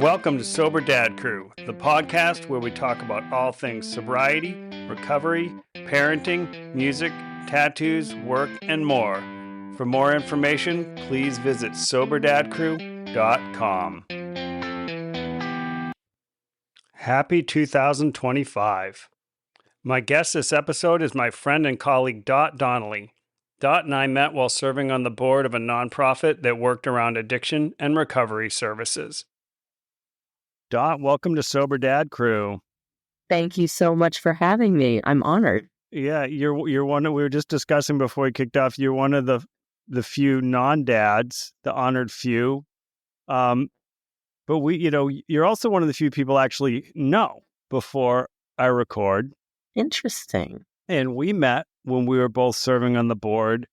Welcome to Sober Dad Crew, the podcast where we talk about all things sobriety, recovery, parenting, music, tattoos, work, and more. For more information, please visit soberdadcrew.com. Happy 2025. My guest this episode is my friend and colleague Dott Donnelly. Dott and I met while serving on the board of a nonprofit that worked around addiction and recovery services. Dott, welcome to Sober Dad Crew. Thank you so much for having me. I'm honored. Yeah, you're one of, we were just discussing before we kicked off, you're one of the few non-dads, the honored few. But you're also one of the few people I actually know before I record. Interesting. And we met when we were both serving on the board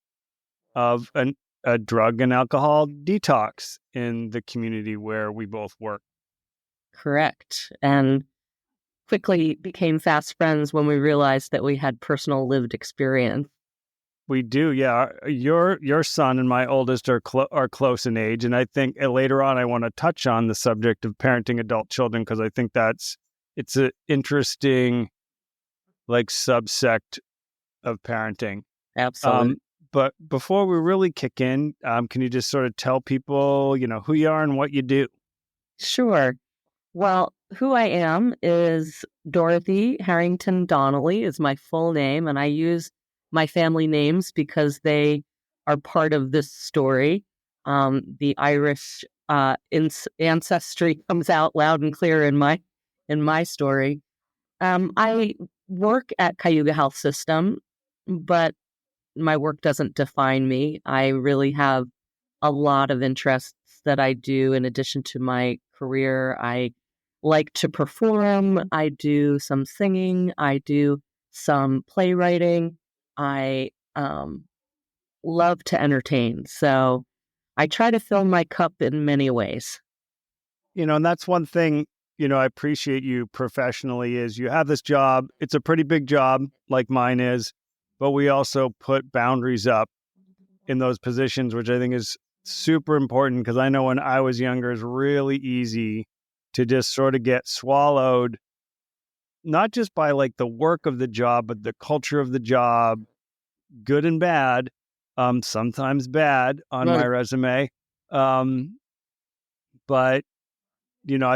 of a drug and alcohol detox in the community where we both work. Correct. And quickly became fast friends when we realized that we had personal lived experience. We do, yeah. Your son and my oldest are close in age, and I think later on I want to touch on the subject of parenting adult children because I think it's an interesting subsect of parenting. Absolutely. But before we really kick in, can you just sort of tell people, who you are and what you do? Sure. Well, who I am is Dorothy Harrington Donnelly is my full name, and I use my family names because they are part of this story. The Irish ancestry comes out loud and clear in my story. I work at Cayuga Health System, but my work doesn't define me. I really have a lot of interests that I do in addition to my career. I like to perform. I do some singing. I do some playwriting. I love to entertain. So I try to fill my cup in many ways. And that's one thing, I appreciate you professionally is you have this job. It's a pretty big job like mine is, but we also put boundaries up in those positions, which I think is super important because I know when I was younger, it's really easy to just sort of get swallowed, not just by the work of the job, but the culture of the job, good and bad, sometimes bad on my resume. But I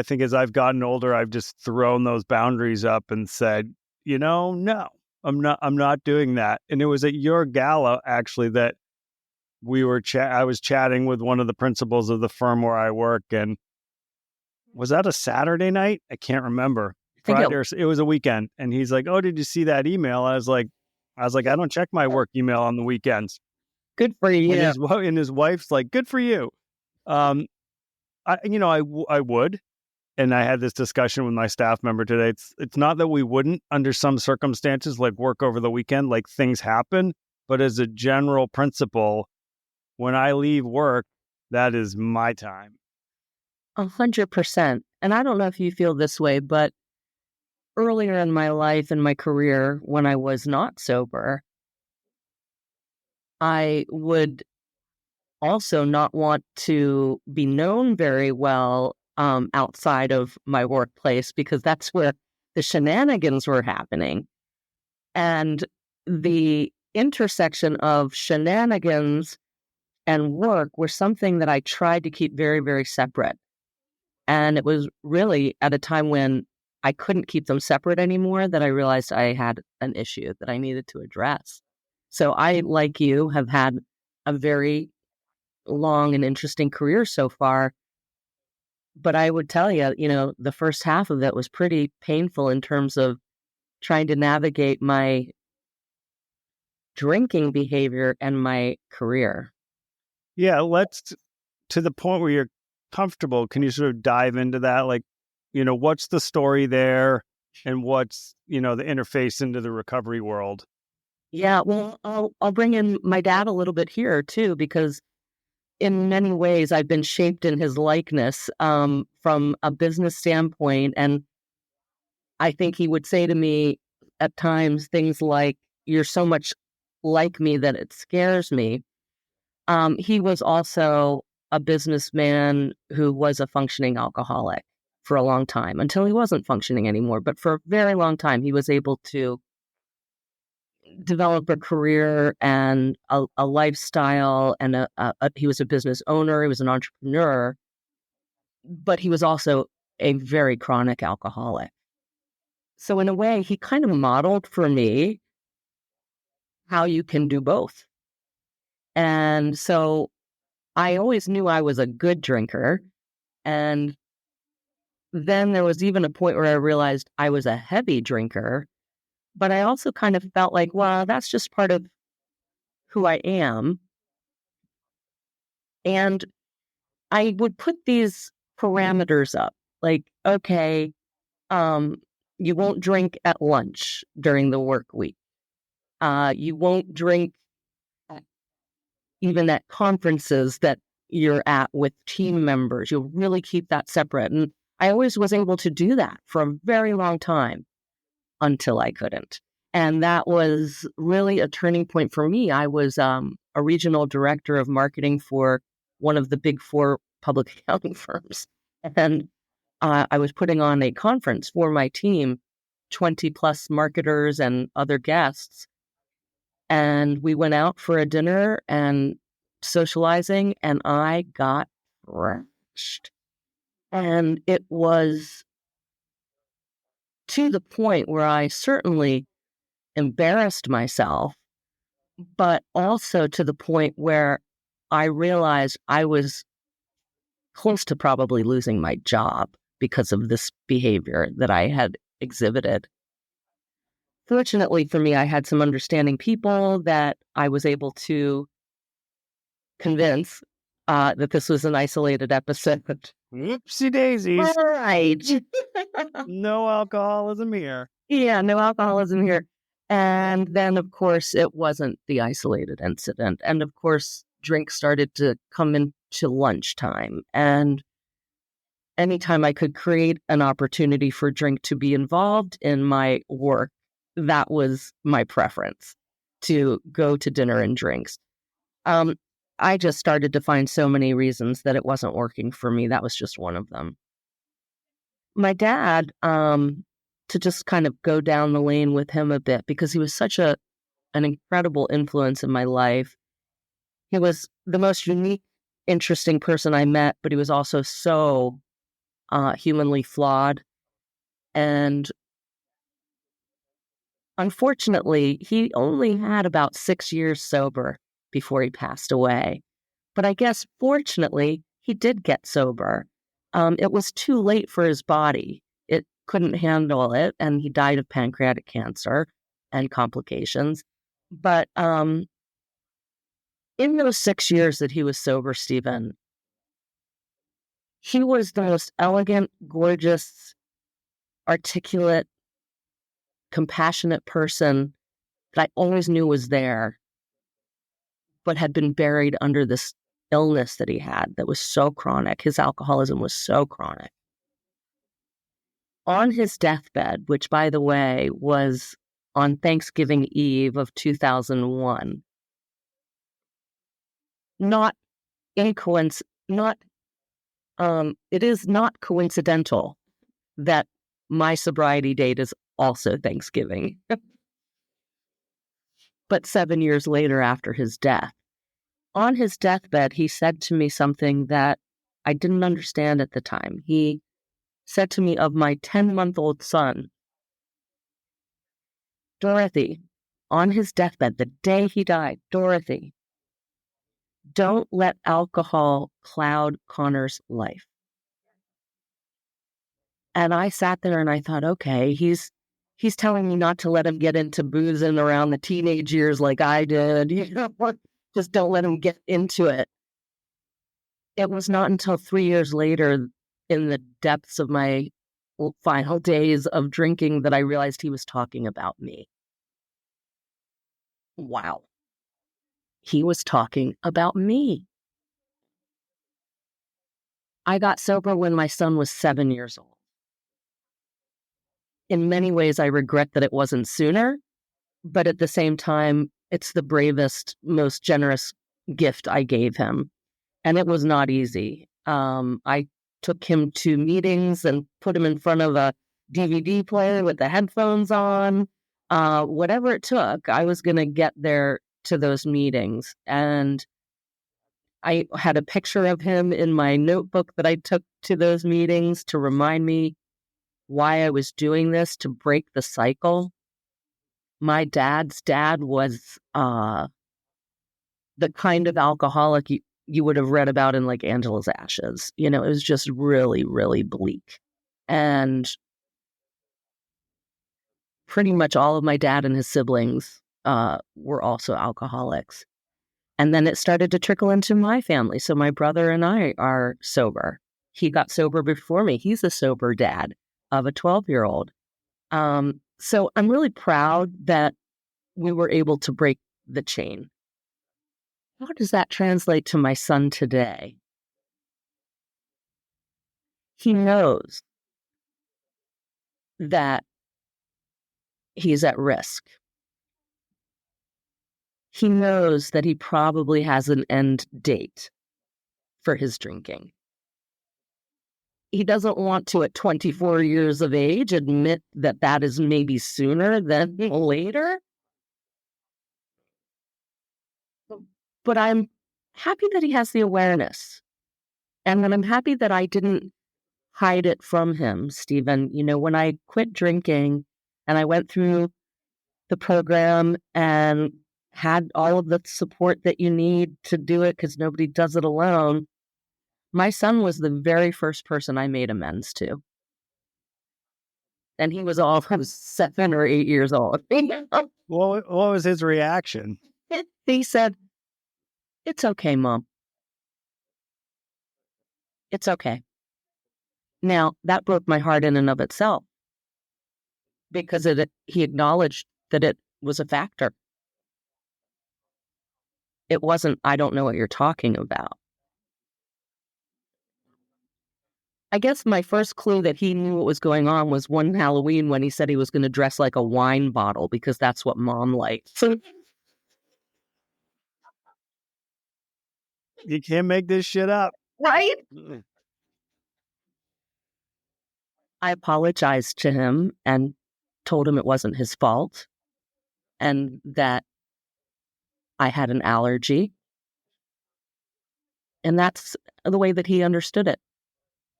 think as I've gotten older, I've just thrown those boundaries up and said, no, I'm not doing that. And it was at your gala actually that I was chatting with one of the principals of the firm where I work, and was that a Saturday night? I can't remember. Friday it was a weekend, and he's like, "Oh, did you see that email?" I was like, I don't check my work email on the weekends. Good for you. And his wife's like, "Good for you." I would, and I had this discussion with my staff member today. It's not that we wouldn't, under some circumstances, work over the weekend, things happen. But as a general principle, when I leave work, that is my time. 100%. And I don't know if you feel this way, but earlier in my life and my career, when I was not sober, I would also not want to be known very well outside of my workplace because that's where the shenanigans were happening. And the intersection of shenanigans and work were something that I tried to keep very, very separate. And it was really at a time when I couldn't keep them separate anymore that I realized I had an issue that I needed to address. So I, like you, have had a very long and interesting career so far. But I would tell you, the first half of it was pretty painful in terms of trying to navigate my drinking behavior and my career. Yeah, let's, to the point where you're comfortable, can you sort of dive into that? What's the story there and what's, the interface into the recovery world? Yeah, well, I'll bring in my dad a little bit here too, because in many ways I've been shaped in his likeness from a business standpoint. And I think he would say to me at times things like, "You're so much like me that it scares me." He was also a businessman who was a functioning alcoholic. for a long time until he wasn't functioning anymore. But for a very long time, he was able to develop a career and a lifestyle, and he was a business owner. He was an entrepreneur, but he was also a very chronic alcoholic. So in a way, he kind of modeled for me how you can do both. And so I always knew I was a good drinker. And then there was even a point where I realized I was a heavy drinker, but I also kind of felt like, well, that's just part of who I am. And I would put these parameters up, like, okay, you won't drink at lunch during the work week. You won't drink even at conferences that you're at with team members. You'll really keep that separate. And I always was able to do that for a very long time until I couldn't. And that was really a turning point for me. I was a regional director of marketing for one of the big four public accounting firms. And I was putting on a conference for my team, 20 plus marketers and other guests. And we went out for a dinner and socializing, and I got crushed. And it was to the point where I certainly embarrassed myself, but also to the point where I realized I was close to probably losing my job because of this behavior that I had exhibited. Fortunately for me, I had some understanding people that I was able to convince that this was an isolated episode. Whoopsie daisies. All right. No alcoholism here. Yeah, no alcoholism here. And then, of course, it wasn't the isolated incident. And of course, drinks started to come into lunchtime. And anytime I could create an opportunity for drink to be involved in my work, that was my preference, to go to dinner and drinks. I just started to find so many reasons that it wasn't working for me. That was just one of them. My dad, to just kind of go down the lane with him a bit, because he was such an incredible influence in my life. He was the most unique, interesting person I met, but he was also so humanly flawed. And unfortunately, he only had about 6 years sober before he passed away. But I guess, fortunately, he did get sober. It was too late for his body. It couldn't handle it, and he died of pancreatic cancer and complications. But in those 6 years that he was sober, Stephen, he was the most elegant, gorgeous, articulate, compassionate person that I always knew was there, but had been buried under this illness that he had that was so chronic. His alcoholism was so chronic. On his deathbed, which, by the way, was on Thanksgiving Eve of 2001, it is not coincidental that my sobriety date is also Thanksgiving. But 7 years later, after his death, on his deathbed, he said to me something that I didn't understand at the time. He said to me of my 10-month-old son, Dorothy, on his deathbed, the day he died, Dorothy, don't let alcohol cloud Connor's life. And I sat there and I thought, okay, he's telling me not to let him get into boozing around the teenage years like I did. Just don't let him get into it. It was not until 3 years later, in the depths of my final days of drinking, that I realized he was talking about me. Wow. He was talking about me. I got sober when my son was 7 years old. In many ways, I regret that it wasn't sooner, but at the same time, it's the bravest, most generous gift I gave him. And it was not easy. I took him to meetings and put him in front of a DVD player with the headphones on. Whatever it took, I was going to get there to those meetings. And I had a picture of him in my notebook that I took to those meetings to remind me why I was doing this, to break the cycle. My dad's dad was the kind of alcoholic you would have read about in like Angela's Ashes. It was just really, really bleak. And pretty much all of my dad and his siblings were also alcoholics. And then it started to trickle into my family. So my brother and I are sober. He got sober before me. He's a sober dad of a 12-year-old. So I'm really proud that we were able to break the chain. How does that translate to my son today? He knows that he's at risk. He knows that he probably has an end date for his drinking. He doesn't want to, at 24 years of age, admit that that is maybe sooner than later. But I'm happy that he has the awareness. And then I'm happy that I didn't hide it from him, Stephen. When I quit drinking and I went through the program and had all of the support that you need to do it, because nobody does it alone, my son was the very first person I made amends to. And he was all from 7 or 8 years old. What was his reaction? He said, "It's okay, Mom. It's okay." Now, that broke my heart in and of itself, because he acknowledged that it was a factor. It wasn't, "I don't know what you're talking about." I guess my first clue that he knew what was going on was one Halloween when he said he was going to dress like a wine bottle because that's what Mom liked. You can't make this shit up. Right? I apologized to him and told him it wasn't his fault and that I had an allergy. And that's the way that he understood it.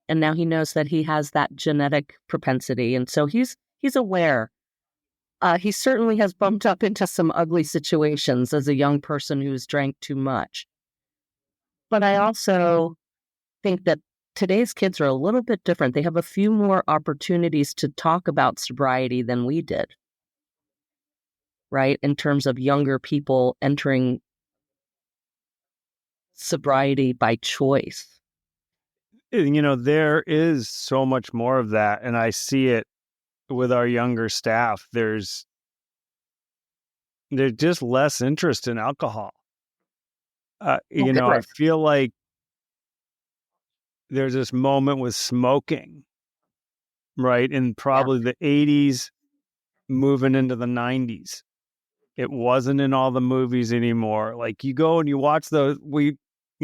And now he knows that he has that genetic propensity. And so he's aware. He certainly has bumped up into some ugly situations as a young person who's drank too much. But I also think that today's kids are a little bit different. They have a few more opportunities to talk about sobriety than we did, right? In terms of younger people entering sobriety by choice. There is so much more of that. And I see it with our younger staff. There's just less interest in alcohol. I feel like there's this moment with smoking, right? In probably the 80s, moving into the 90s. It wasn't in all the movies anymore. Like you go and you watch those.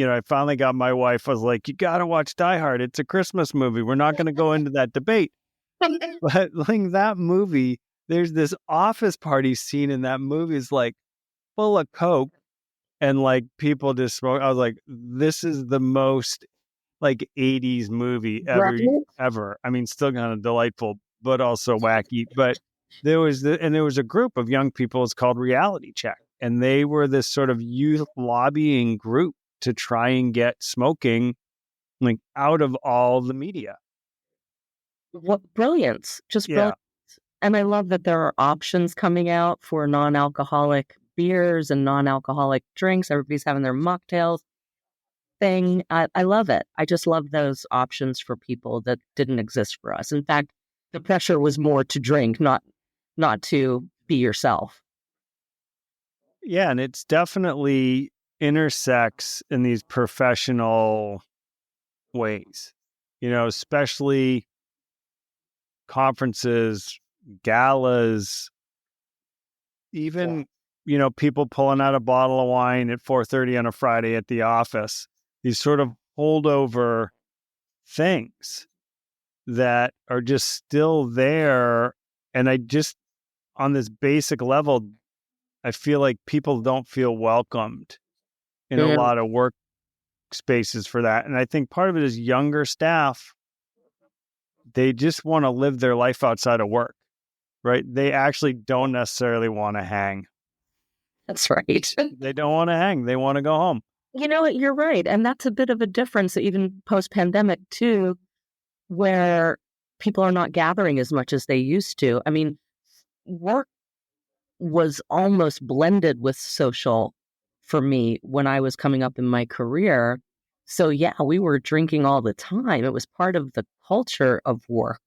I finally got my wife. I was like, you got to watch Die Hard. It's a Christmas movie. We're not going to go into that debate. But like that movie, there's this office party scene in that movie is like full of Coke and like people just smoke. I was like, this is the most like 80s movie ever. I mean, still kind of delightful, but also wacky. But there was a group of young people. It's called Reality Check. And they were this sort of youth lobbying group to try and get smoking like out of all the media. What brilliance. Just brilliance. And I love that there are options coming out for non-alcoholic beers and non-alcoholic drinks. Everybody's having their mocktails thing. I love it. I just love those options for people that didn't exist for us. In fact, the pressure was more to drink, not to be yourself. Yeah, and it's definitely intersects in these professional ways, especially conferences, galas, even, people pulling out a bottle of wine at 4:30 on a Friday at the office. These sort of holdover things that are just still there. And I just, on this basic level, I feel like people don't feel welcomed in a lot of workspaces for that. And I think part of it is younger staff, they just want to live their life outside of work, right? They actually don't necessarily want to hang. That's right. They don't want to hang. They want to go home. You know what? You're right. And that's a bit of a difference, even post-pandemic, too, where people are not gathering as much as they used to. I mean, work was almost blended with social for me when I was coming up in my career. So, yeah, we were drinking all the time. It was part of the culture of work.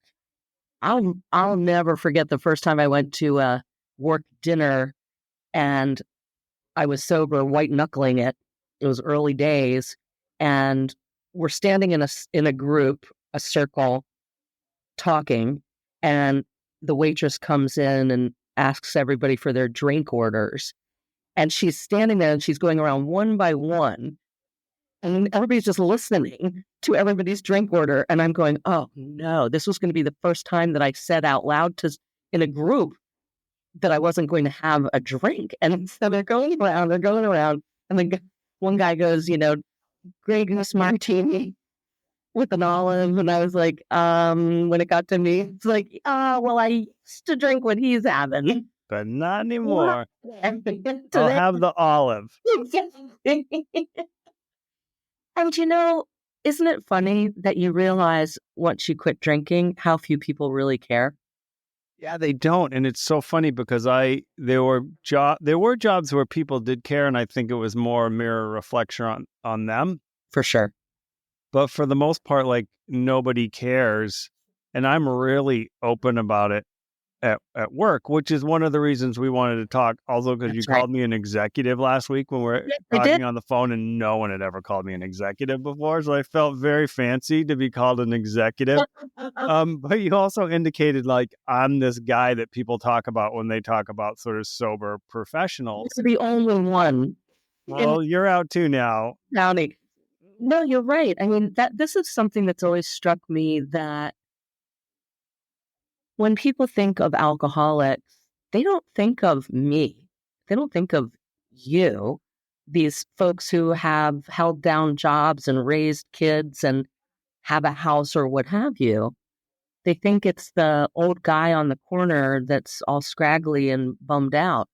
I'll never forget the first time I went to a work dinner and I was sober, white knuckling it. It was early days, and we're standing in a group, a circle, talking, and the waitress comes in and asks everybody for their drink orders, and she's standing there and she's going around one by one, and everybody's just listening to everybody's drink order, and I'm going, oh no, this was going to be the first time that I said out loud in a group that I wasn't going to have a drink. And so they're going around, and then one guy goes, Grey Goose Martini with an olive. And I was like, when it got to me, it's like, well, I used to drink what he's having. But not anymore. I'll Today. have the olive. And isn't it funny that you realize once you quit drinking, how few people really care? Yeah, they don't. And it's so funny because there were jobs where people did care, and I think it was more a mirror reflection on them. For sure. But for the most part, like, nobody cares. And I'm really open about it at work, which is one of the reasons we wanted to talk. Also, because you called me an executive last week when we were talking on the phone, and no one had ever called me an executive before. So I felt very fancy to be called an executive. But you also indicated, like, I'm this guy that people talk about when they talk about sort of sober professionals. You're the only one. Well, you're out too now. Downey. No, you're right. I mean, this is something that's always struck me, that when people think of alcoholics, they don't think of me. They don't think of you, these folks who have held down jobs and raised kids and have a house or what have you. They think it's the old guy on the corner that's all scraggly and bummed out.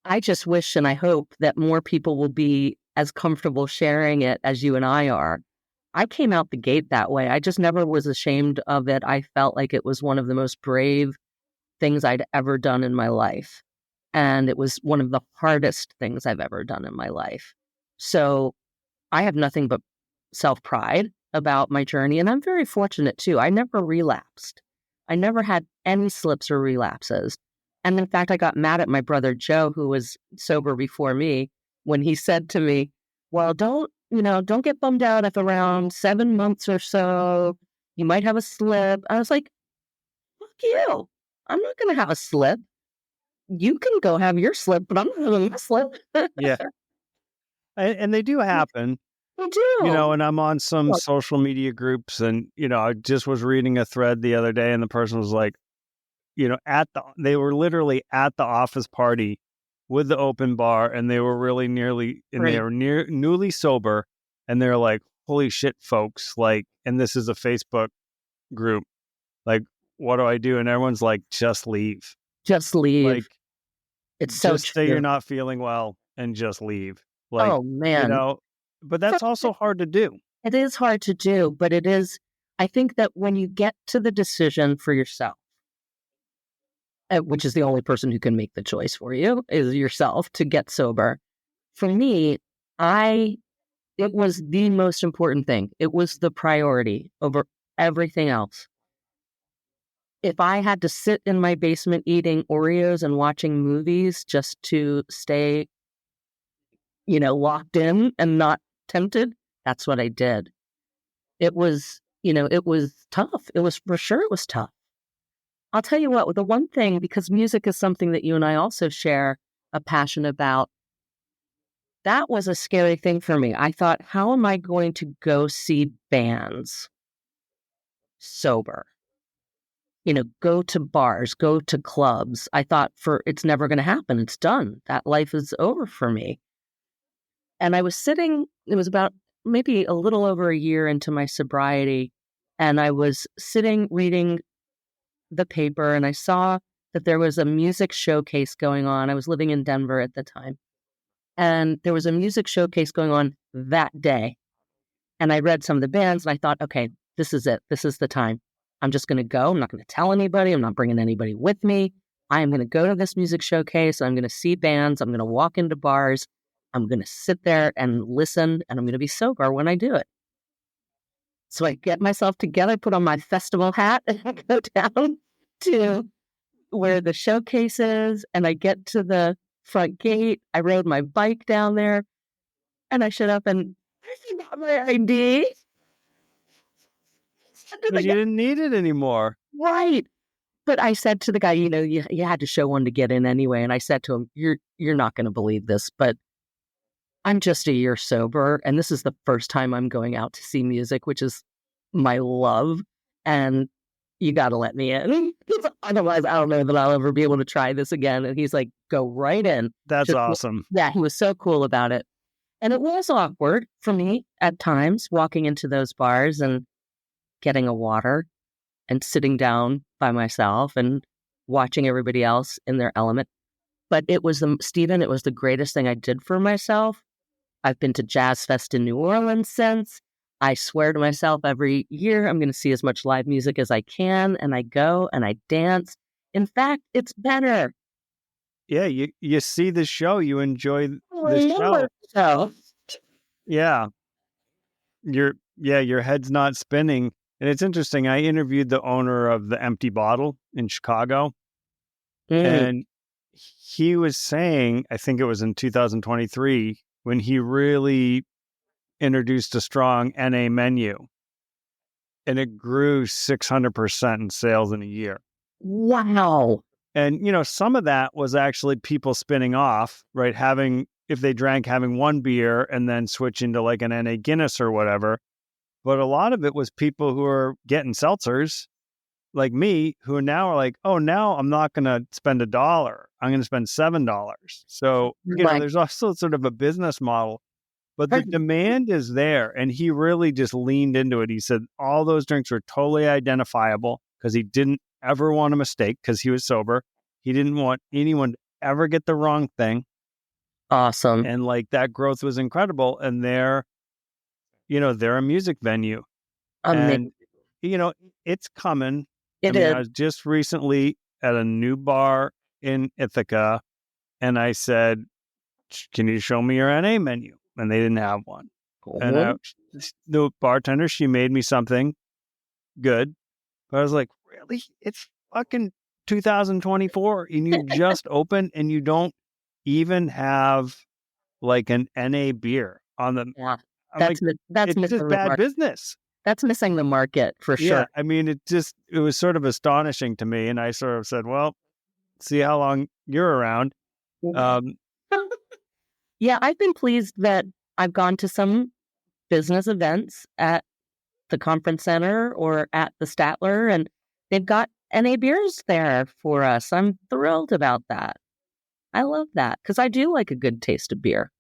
I just wish and I hope that more people will be as comfortable sharing it as you and I are. I came out the gate that way. I just never was ashamed of it. I felt like it was one of the most brave things I'd ever done in my life. And it was one of the hardest things I've ever done in my life. So I have nothing but self-pride about my journey. And I'm very fortunate too. I never relapsed. I never had any slips or relapses. And in fact, I got mad at my brother Joe, who was sober before me, when he said to me, well, don't get bummed out if around 7 months or so, you might have a slip. I was like, fuck you. I'm not going to have a slip. You can go have your slip, but I'm not having a slip. Yeah. And they do happen. They do. And I'm on some social media groups, and, I just was reading a thread the other day, and the person was like, they were literally at the office party with the open bar, and they were really they were newly sober, and they're like, holy shit, folks, like, and this is a Facebook group, like, what do I do? And everyone's like, just leave. Just leave. Like, it's so just say you're not feeling well and just leave. Like, oh man. But that's also hard to do. It is hard to do, but it is, I think that when you get to the decision for yourself, which is the only person who can make the choice for you, is yourself, to get sober. For me, it was the most important thing. It was the priority over everything else. If I had to sit in my basement eating Oreos and watching movies just to stay, locked in and not tempted, that's what I did. It was tough. It was tough. I'll tell you what, the one thing, because music is something that you and I also share a passion about, that was a scary thing for me. I thought, how am I going to go see bands sober? Go to bars, go to clubs. I thought it's never going to happen. It's done. That life is over for me. And I was sitting, it was about maybe a little over a year into my sobriety. And I was sitting reading the paper and I saw that there was a music showcase going on. I was living in Denver at the time. And there was a music showcase going on that day. And I read some of the bands and I thought, okay, this is it. This is the time. I'm just going to go. I'm not going to tell anybody. I'm not bringing anybody with me. I am going to go to this music showcase. I'm going to see bands. I'm going to walk into bars. I'm going to sit there and listen, and I'm going to be sober when I do it. So I get myself together, put on my festival hat, and I go down to where the showcase is, and I get to the front gate. I rode my bike down there, and I showed up, and I forgot my ID. Because you didn't need it anymore. Right. But I said to the guy, you had to show one to get in anyway. And I said to him, you're not going to believe this, but I'm just a year sober. And this is the first time I'm going out to see music, which is my love. And you got to let me in. Otherwise, I don't know that I'll ever be able to try this again. And he's like, go right in. That's awesome. Yeah, he was so cool about it. And it was awkward for me at times walking into those bars and getting a water and sitting down by myself and watching everybody else in their element. But it was Stephen, it was the greatest thing I did for myself. I've been to Jazz Fest in New Orleans since. I swear to myself every year I'm going to see as much live music as I can, and I go and I dance. In fact, it's better. Yeah, you see the show, you enjoy the show. Yeah. Your head's not spinning. And it's interesting. I interviewed the owner of the Empty Bottle in Chicago. And he was saying, I think it was in 2023, when he really introduced a strong NA menu. And it grew 600% in sales in a year. Wow. And, some of that was actually people spinning off, right? If they drank, having one beer and then switching to like an NA Guinness or whatever. But a lot of it was people who are getting seltzers like me, who now are like, oh, now I'm not going to spend $1. I'm going to spend $7. So, there's also sort of a business model, but the demand is there. And he really just leaned into it. He said all those drinks were totally identifiable because he didn't ever want a mistake because he was sober. He didn't want anyone to ever get the wrong thing. Awesome. And like that growth was incredible. And they're a music venue. Amazing. And, it's coming. I was just recently at a new bar in Ithaca, and I said, can you show me your NA menu? And they didn't have one. And the bartender, she made me something good. But I was like, really? It's fucking 2024, and you just opened, and you don't even have like an NA beer on the... Yeah. That's it's just bad business. That's missing the market for sure. Yeah, it was sort of astonishing to me, and I sort of said, well, see how long you're around. Yeah, I've been pleased that I've gone to some business events at the conference center or at the Statler, and they've got NA beers there for us. I'm thrilled about that. I love that because I do like a good taste of beer.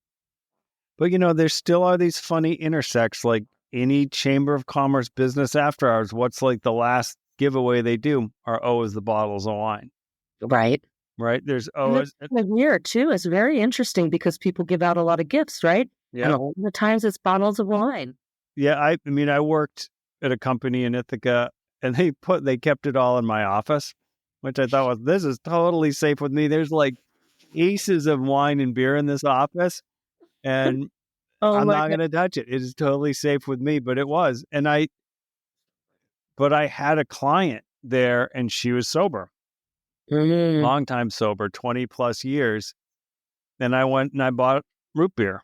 But, there still are these funny intersects, like any Chamber of Commerce business after hours. What's like the last giveaway they do are always the bottles of wine. Right. There's always... The year, too, is very interesting because people give out a lot of gifts, right? Yeah. And a lot of the times it's bottles of wine. Yeah, I worked at a company in Ithaca, and they kept it all in my office, which I thought this is totally safe with me. There's like aces of wine and beer in this office. And I'm not going to touch it. It is totally safe with me, but it was. But I had a client there and she was sober, long time sober, 20 plus years. And I went and I bought root beer.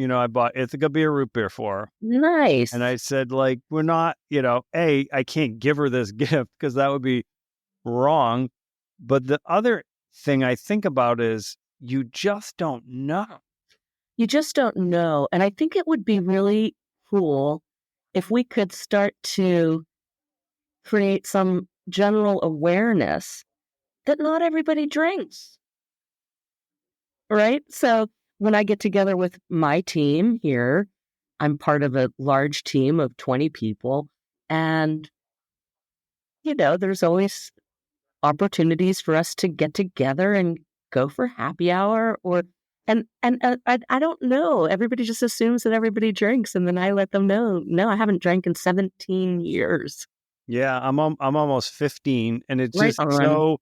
I bought Ithaca beer root beer for her. Nice. And I said, like, we're not, I can't give her this gift because that would be wrong. But the other thing I think about is you just don't know. you just don't know. And I think it would be really cool if we could start to create some general awareness that not everybody drinks, right? So when I get together with my team here, I'm part of a large team of 20 people. And, there's always opportunities for us to get together and go for happy hour I don't know. Everybody just assumes that everybody drinks. And then I let them know, no, I haven't drank in 17 years. Yeah, I'm almost 15, and it's Right just on. so.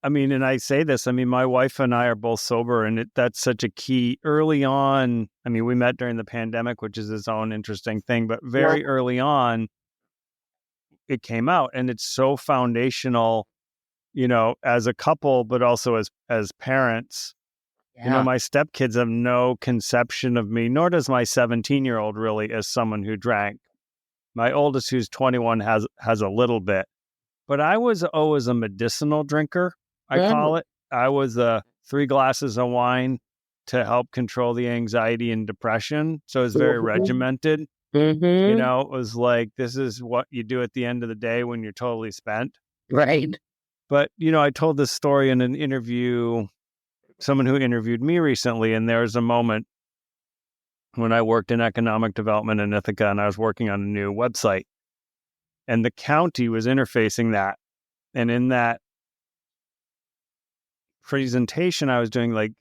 I mean, and I say this. I mean, my wife and I are both sober, and that's such a key early on. I mean, we met during the pandemic, which is its own interesting thing, but Yeah. very early on, it came out, and it's so foundational. As a couple, but also as parents. Yeah. My stepkids have no conception of me, nor does my 17-year-old really, as someone who drank. My oldest, who's 21, has a little bit. But I was always a medicinal drinker, I call Mm, it. I was 3 glasses of wine to help control the anxiety and depression. So it's very mhm, regimented. mhm. It was like, this is what you do at the end of the day when you're totally spent. Right. But, I told this story in an interview, someone who interviewed me recently, and there was a moment when I worked in economic development in Ithaca and I was working on a new website, and the county was interfacing that. And in that presentation I was doing, like,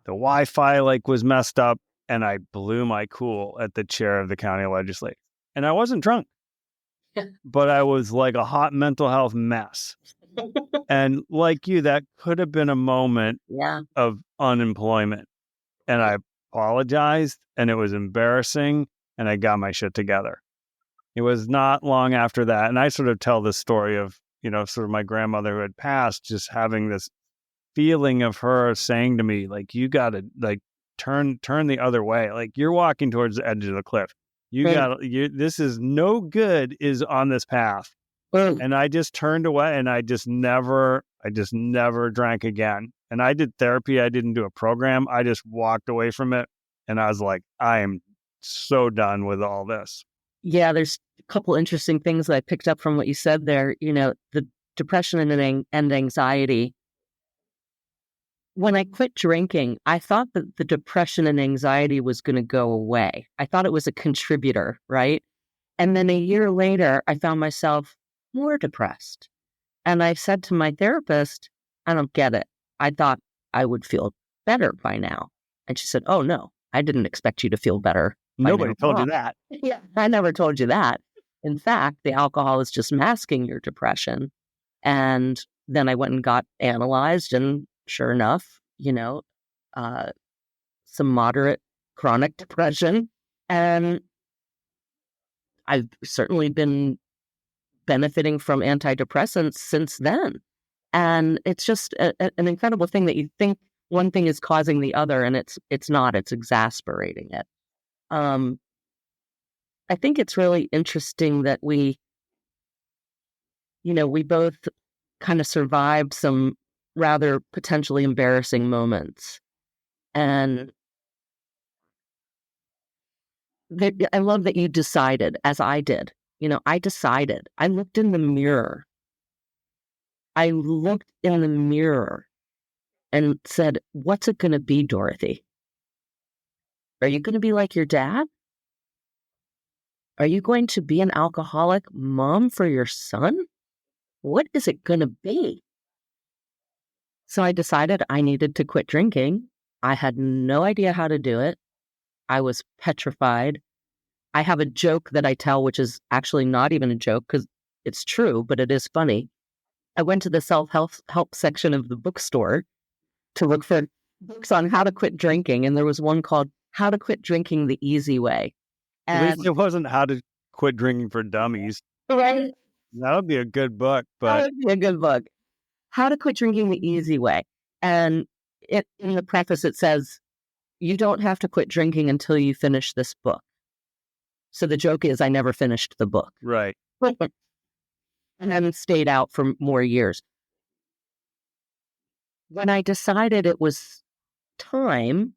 the Wi-Fi was messed up, and I blew my cool at the chair of the county legislature. And I wasn't drunk, but I was like a hot mental health mess. And like you, that could have been a moment Yeah. of unemployment. And I apologized, and it was embarrassing, and I got my shit together. It was not long after that. And I sort of tell this story of, sort of my grandmother who had passed, just having this feeling of her saying to me, like, you got to turn the other way. Like, you're walking towards the edge of the cliff. Mm, This is no good is on this path. mm. And I just turned away, and I just never drank again. And I did therapy. I didn't do a program. I just walked away from it. And I was like, I am so done with all this. Yeah, there's a couple interesting things that I picked up from what you said there. The depression and anxiety. When I quit drinking, I thought that the depression and anxiety was going to go away. I thought it was a contributor, right? And then a year later, I found myself more depressed. And I said to my therapist, I don't get it. I thought I would feel better by now. And she said, oh, no, I didn't expect you to feel better by Nobody now. told you that. Yeah, I never told you that. In fact, the alcohol is just masking your depression. And then I went and got analyzed, and sure enough, uh, some moderate chronic depression. And I've certainly been benefiting from antidepressants since then. And it's just an incredible thing that you think one thing is causing the other, and it's not. It's exasperating it. Um, I think it's really interesting that we both kind of survived some rather potentially embarrassing moments. And I love that you decided, as I did. I decided. I looked in the mirror. I looked in the mirror and said, what's it going to be, Dorothy? Are you going to be like your dad? Are you going to be an alcoholic mom for your son? What is it going to be? So I decided I needed to quit drinking. I had no idea how to do it. I was petrified. I have a joke that I tell, which is actually not even a joke because it's true, but it is funny. I went to the self-help section of the bookstore to look for books on how to quit drinking, and there was one called How to Quit Drinking the Easy Way. At least And it wasn't How to Quit Drinking for Dummies. right, That would be a good book, that but would be a good book. How to Quit Drinking the Easy Way. And in the preface, it says, you don't have to quit drinking until you finish this book. So the joke is I never finished the book. right. And then stayed out for more years. When I decided it was time,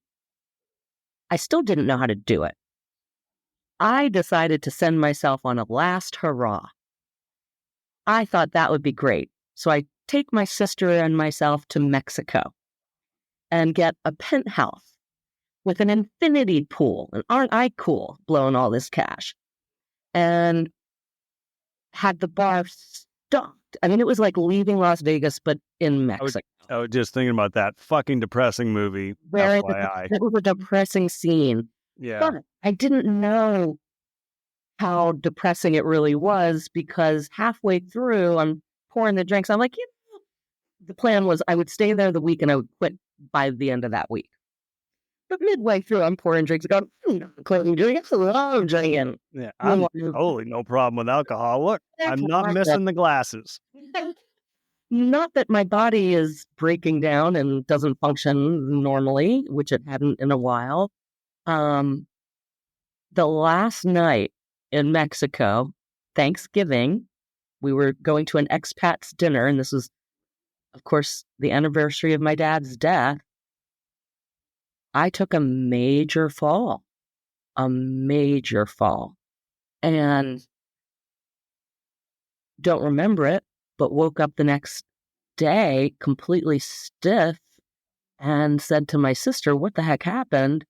I still didn't know how to do it. I decided to send myself on a last hurrah. I thought that would be great. So I take my sister and myself to Mexico and get a penthouse with an infinity pool. And aren't I cool blowing all this cash? And had the bar stocked. I mean, it was like leaving Las Vegas, but in Mexico. I was just thinking about that fucking depressing movie. FYI. It was a depressing scene. Yeah. But I didn't know how depressing it really was because halfway through, I'm pouring the drinks. I'm like, the plan was I would stay there the week and I would quit by the end of that week. But midway through, I'm pouring drinks. Going, I'm drinking. I love drinking. Yeah, I'm totally no problem with alcohol. Look, I'm not missing the glasses. Not that my body is breaking down and doesn't function normally, which it hadn't in a while. The last night in Mexico, Thanksgiving, we were going to an expat's dinner, and this was, of course, the anniversary of my dad's death. I took a major fall, and don't remember it, but woke up the next day completely stiff and said to my sister, "What the heck happened?"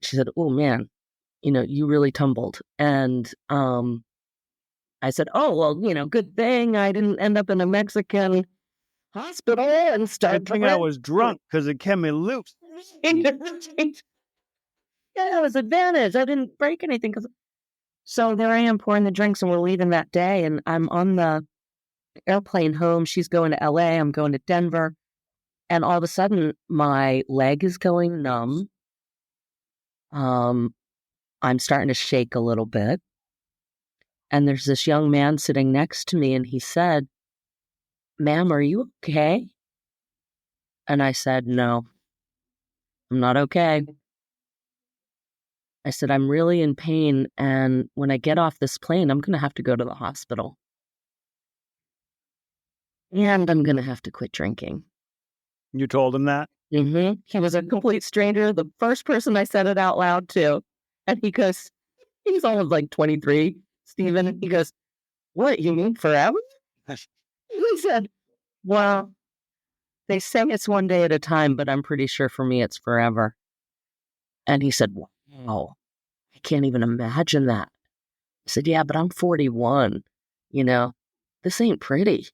She said, "Oh man, you really tumbled." And I said, "Oh, well, good thing I didn't end up in a Mexican hospital and start." Good thing I was drunk because it kept me loose. Yeah, it was advantage. I didn't break anything. So there I am pouring the drinks, and we're leaving that day, and I'm on the airplane home. She's going to LA. I'm going to Denver. And all of a sudden, my leg is going numb. I'm starting to shake a little bit. And there's this young man sitting next to me, and he said, "Ma'am, are you okay?" And I said, "No, I'm not okay." I said, "I'm really in pain, and when I get off this plane, I'm going to have to go to the hospital. And I'm going to have to quit drinking." You told him that? Mm-hmm. He was a complete stranger, the first person I said it out loud to. And he goes, he's almost like 23, Stephen. He goes, "What, you mean forever?" He said, "Well, they say it's one day at a time, but I'm pretty sure for me it's forever." And he said, "Wow, I can't even imagine that." I said, "Yeah, but I'm 41. This ain't pretty."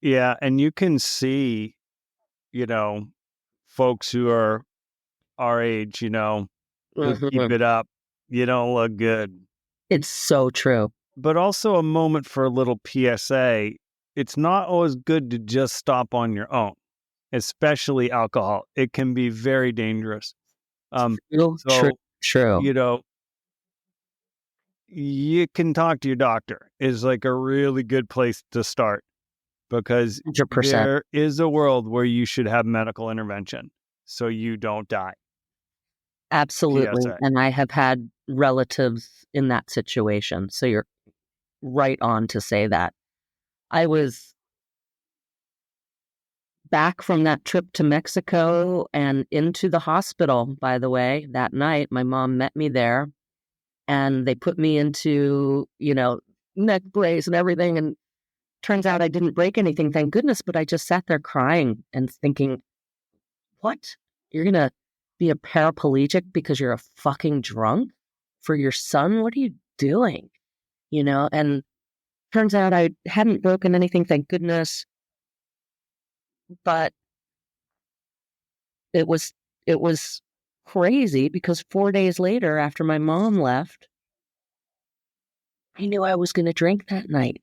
Yeah, and you can see, folks who are our age, who keep it up, you don't look good. It's so true. But also a moment for a little PSA. It's not always good to just stop on your own, especially alcohol. It can be very dangerous. True. You can talk to your doctor is like a really good place to start because 100%. there is a world where you should have medical intervention so you don't die. Absolutely. PSA. And I have had relatives in that situation. So you're right on to say that. I was back from that trip to Mexico and into the hospital, by the way, that night. My mom met me there and they put me into, neck brace and everything. And turns out I didn't break anything, thank goodness. But I just sat there crying and thinking, what? You're going to be a paraplegic because you're a fucking drunk for your son? What are you doing? And turns out I hadn't broken anything, thank goodness. But it was crazy because 4 days later, after my mom left, I knew I was going to drink that night.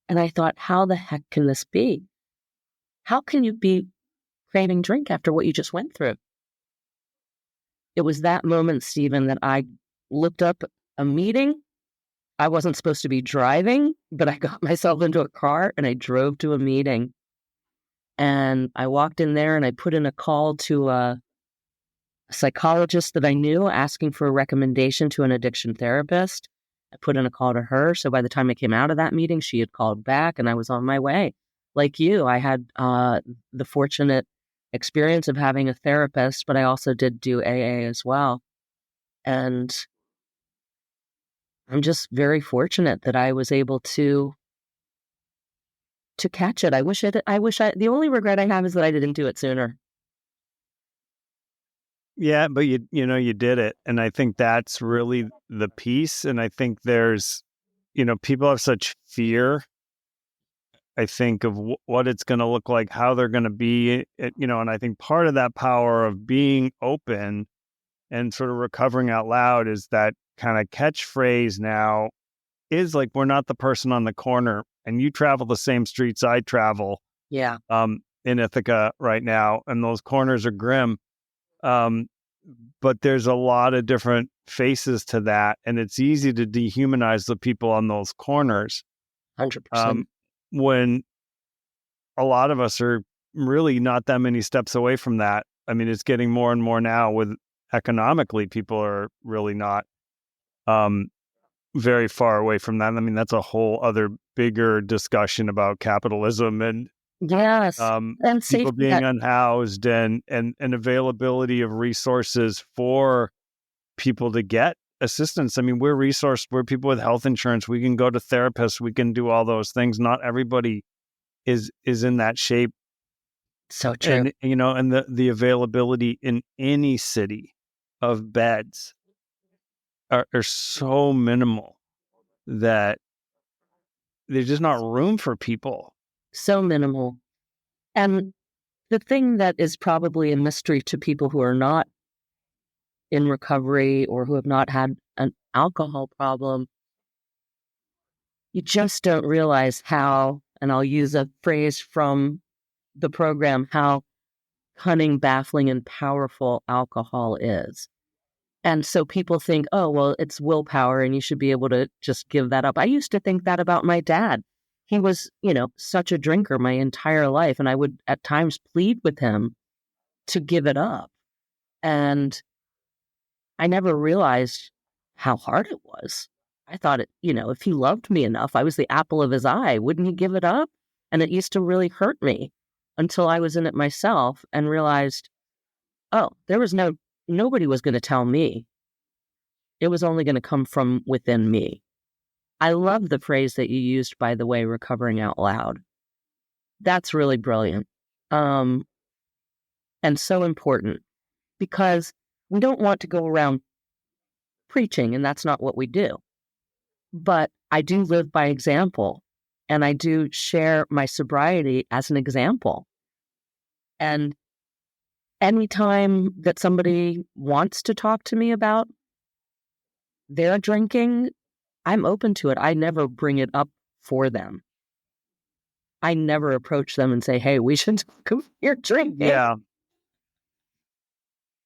And I thought, how the heck can this be? How can you be craving drink after what you just went through? It was that moment, Stephen, that I looked up a meeting. I wasn't supposed to be driving, but I got myself into a car and I drove to a meeting. And I walked in there and I put in a call to a psychologist that I knew asking for a recommendation to an addiction therapist. I put in a call to her. So by the time I came out of that meeting, she had called back and I was on my way. Like you, I had the fortunate experience of having a therapist, but I also did do AA as well. And I'm just very fortunate that I was able to catch it. The only regret I have is that I didn't do it sooner. Yeah, but you did it. And I think that's really the piece. And I think there's, people have such fear, I think, of what it's going to look like, how they're going to be, and I think part of that power of being open and sort of recovering out loud is that kind of catchphrase now is like, we're not the person on the corner, and you travel the same streets I travel. Yeah. In Ithaca right now, and those corners are grim. But there's a lot of different faces to that, and it's easy to dehumanize the people on those corners. 100%. When a lot of us are really not that many steps away from that. I mean, it's getting more and more now with economically, people are really not very far away from that. I mean, that's a whole other bigger discussion about capitalism and Yes. And people safety being net. unhoused and availability of resources for people to get assistance. I mean, we're resourced. We're people with health insurance. We can go to therapists. We can do all those things. Not everybody is in that shape. So true. And and the availability in any city of beds are so minimal that there's just not room for people. So minimal. And the thing that is probably a mystery to people who are not in recovery or who have not had an alcohol problem, you just don't realize how, and I'll use a phrase from the program, how cunning, baffling, and powerful alcohol is. And so people think, oh, well, it's willpower and you should be able to just give that up. I used to think that about my dad. He was, such a drinker my entire life. And I would at times plead with him to give it up. And I never realized how hard it was. I thought if he loved me enough, I was the apple of his eye. Wouldn't he give it up? And it used to really hurt me until I was in it myself and realized, oh, nobody was going to tell me. It was only going to come from within me. I love the phrase that you used, by the way, recovering out loud. That's really brilliant. And so important because we don't want to go around preaching, and that's not what we do. But I do live by example, and I do share my sobriety as an example. And anytime that somebody wants to talk to me about their drinking, I'm open to it. I never bring it up for them. I never approach them and say, hey, we should talk about your drinking. Yeah.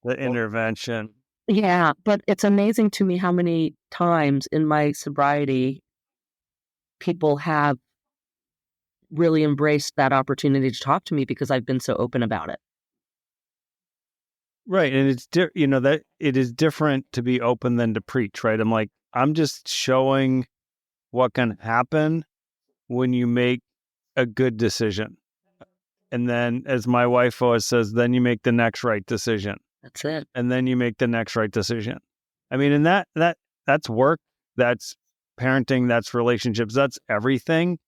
The intervention. Yeah, but it's amazing to me how many times in my sobriety people have really embraced that opportunity to talk to me because I've been so open about it. Right. And it's, that it is different to be open than to preach, right? I'm just showing what can happen when you make a good decision. And then, as my wife always says, then you make the next right decision. That's it. And then you make the next right decision. I mean, and that's work, that's parenting, that's relationships, that's everything.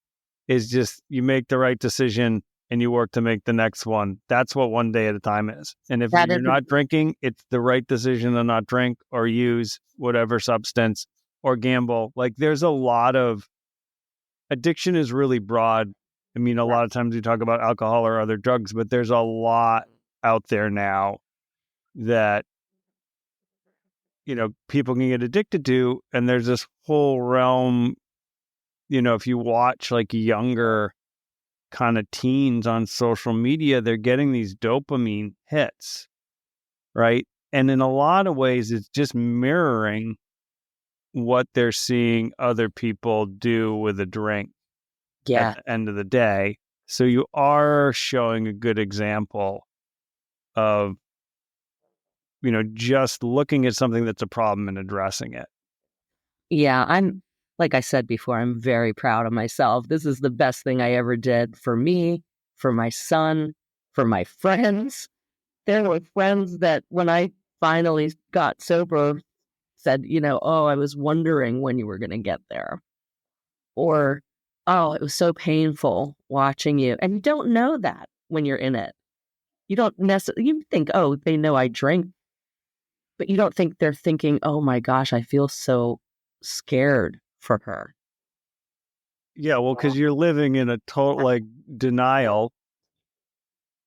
Is just you make the right decision and you work to make the next one. That's what one day at a time is. And if you're not drinking, it's the right decision to not drink or use whatever substance or gamble. Like, there's a lot of addiction is really broad. I mean, a lot of times we talk about alcohol or other drugs, but there's a lot out there now that, people can get addicted to. And there's this whole realm, if you watch like younger kind of teens on social media, they're getting these dopamine hits, right? And in a lot of ways, it's just mirroring what they're seeing other people do with a drink at the end of the day. So you are showing a good example of, just looking at something that's a problem and addressing it. Yeah, like I said before, I'm very proud of myself. This is the best thing I ever did for me, for my son, for my friends. There were friends that when I finally got sober said, oh, I was wondering when you were going to get there. Or, oh, it was so painful watching you. And you don't know that when you're in it. You don't necessarily, you think, oh, they know I drink, but you don't think they're thinking, oh my gosh, I feel so scared for her. Yeah, well, because you're living in a total like denial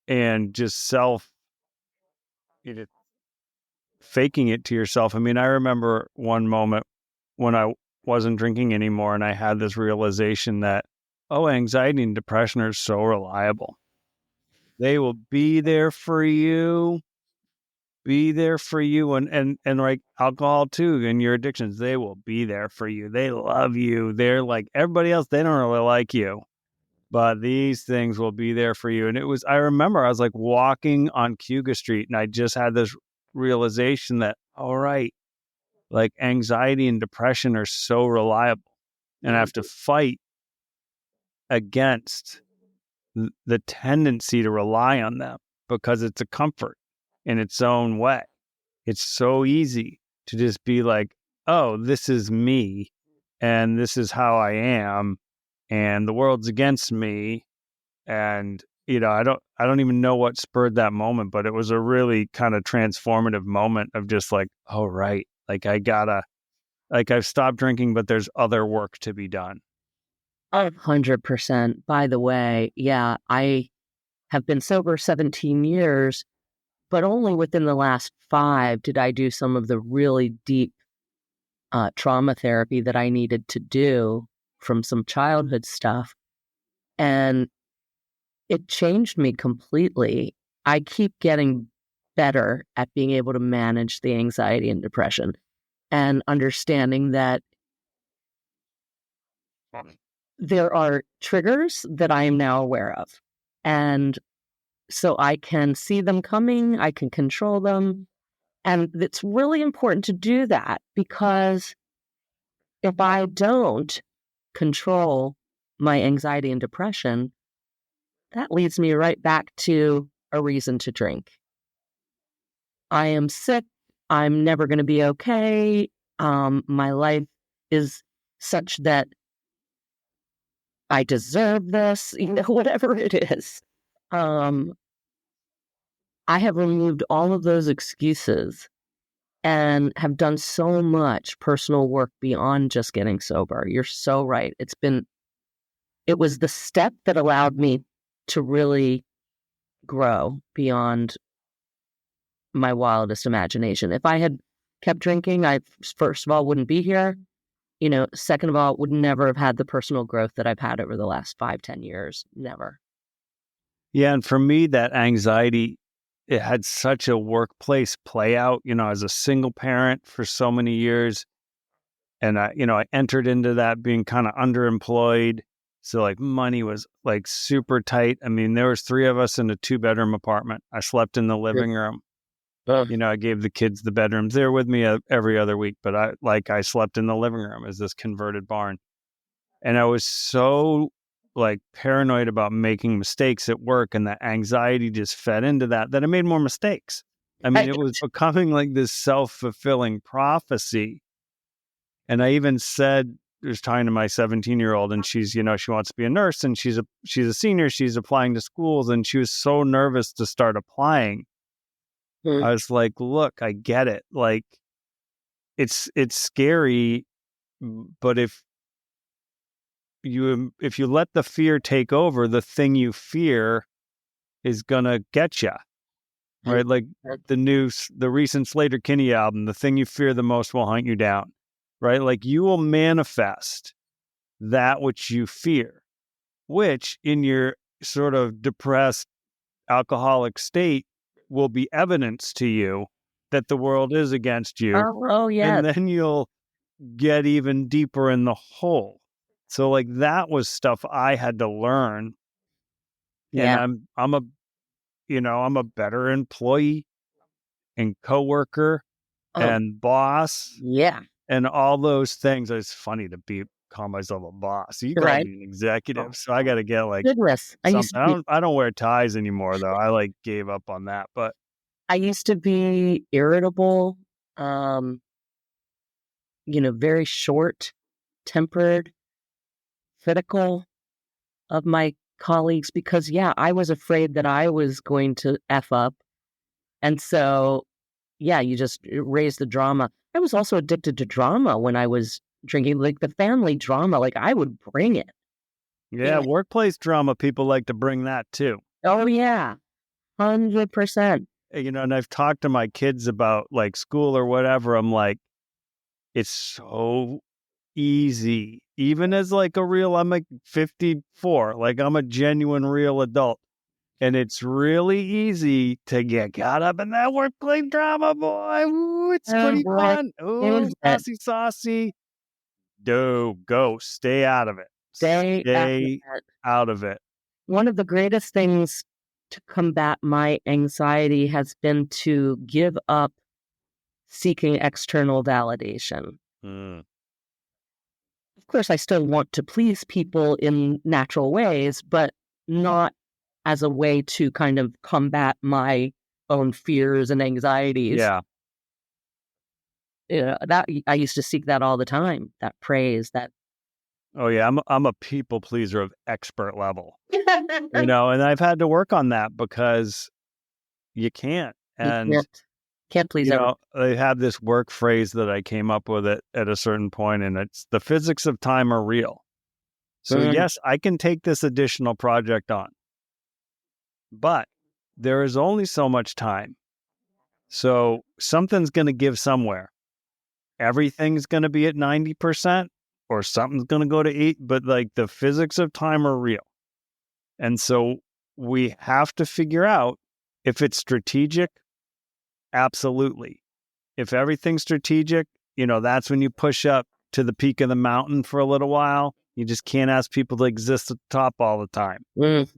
and just you know, faking it to yourself. I mean, I remember one moment when I wasn't drinking anymore and I had this realization that, oh, anxiety and depression are so reliable. They will be there for you, and like alcohol too, and your addictions, they will be there for you. They love you. They're like everybody else, they don't really like you. But these things will be there for you. And I remember I was like walking on Cuga Street and I just had this realization that, all right, like anxiety and depression are so reliable and I have to fight against the tendency to rely on them because it's a comfort in its own way. It's so easy to just be like, oh, this is me and this is how I am and the world's against me. And, I don't even know what spurred that moment, but it was a really kind of transformative moment of just like, oh, right. Like I've stopped drinking, but there's other work to be done. 100%. By the way, yeah, I have been sober 17 years, but only within the last 5 did I do some of the really deep trauma therapy that I needed to do from some childhood stuff. And it changed me completely. I keep getting better at being able to manage the anxiety and depression and understanding that there are triggers that I am now aware of. And so I can see them coming, I can control them. And it's really important to do that because if I don't control my anxiety and depression, that leads me right back to a reason to drink. I am sick. I'm never going to be okay. My life is such that I deserve this, whatever it is. I have removed all of those excuses and have done so much personal work beyond just getting sober. You're so right. It was the step that allowed me to really grow beyond my wildest imagination. If I had kept drinking, I first of all wouldn't be here. Second of all, would never have had the personal growth that I've had over the last 5-10 years. Never. Yeah. And for me, that anxiety, it had such a workplace play out, as a single parent for so many years. And I entered into that being kind of underemployed. So like money was like super tight. I mean, there was 3 of us in a 2-bedroom apartment. I slept in the living room. I gave the kids the bedrooms. They were with me every other week, but I slept in the living room as this converted barn. And I was so like paranoid about making mistakes at work, and the anxiety just fed into that I made more mistakes. I mean, it was becoming like this self-fulfilling prophecy. And I even said, was talking to my 17-year-old, and she's, she wants to be a nurse, and she's a senior, she's applying to schools, and she was so nervous to start applying. I was like, look, I get it. Like it's scary, but if you let the fear take over, the thing you fear is gonna get you, right? Like the recent Slater-Kinney album, "The Thing You Fear the Most Will Hunt You Down," right? Like you will manifest that which you fear, which in your sort of depressed alcoholic state will be evidence to you that the world is against you. Oh yeah. And then you'll get even deeper in the hole. So like that was stuff I had to learn. Yeah. And I'm a better employee and coworker and boss Yeah. and all those things. It's funny to be call myself a boss. You call Right. me an executive. So I got to get like Goodness. something. I don't wear ties anymore though. I like gave up on that. But I used to be irritable, very short tempered, critical of my colleagues because, yeah, I was afraid that I was going to F up. And so, yeah, you just raise the drama. I was also addicted to drama when I was drinking, like the family drama, like I would bring it. yeah, Yeah. workplace drama, people like to bring that too. Oh, yeah, 100%. And I've talked to my kids about like school or whatever. I'm like, it's so easy. Even as like I'm like 54, like I'm a genuine real adult. And it's really easy to get caught up in that workplace drama, boy. Ooh, it's Oh, pretty boy. fun. Ooh, Is it? saucy. Go. Stay out of it. Stay out of Stay that. out of it. One of the greatest things to combat my anxiety has been to give up seeking external validation. Mm. Of course, I still want to please people in natural ways, but not as a way to kind of combat my own fears and anxieties. Yeah. That I used to seek that all the time, that praise, that Oh yeah. I'm a people pleaser of expert level. And I've had to work on that because you can't. you And can't please everyone. they have this work phrase that I came up with at a certain point, and it's the physics of time are real. So Mm, yes, I can take this additional project on, but there is only so much time. So something's going to give somewhere. Everything's going to be at 90% or something's going to go to 8, but like the physics of time are real. And so we have to figure out if it's strategic. Absolutely. If everything's strategic, that's when you push up to the peak of the mountain for a little while. You just can't ask people to exist at the top all the time. mm,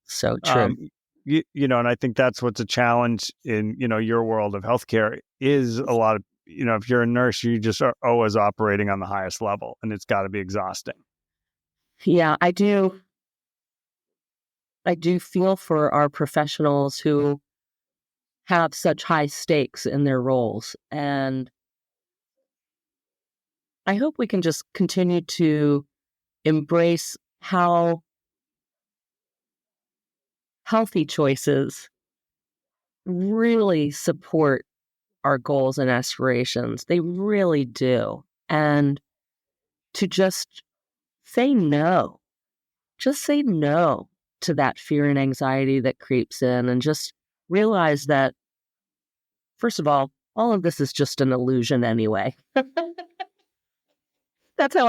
so true. Um, and I think that's what's a challenge in, your world of healthcare is a lot of, if you're a nurse, you just are always operating on the highest level and it's got to be exhausting. Yeah, I do. I do feel for our professionals who have such high stakes in their roles. And I hope we can just continue to embrace how healthy choices really support our goals and aspirations. They really do. And to say no, just say no to that fear and anxiety that creeps in and just realize that, first of all of this is just an illusion anyway. That's how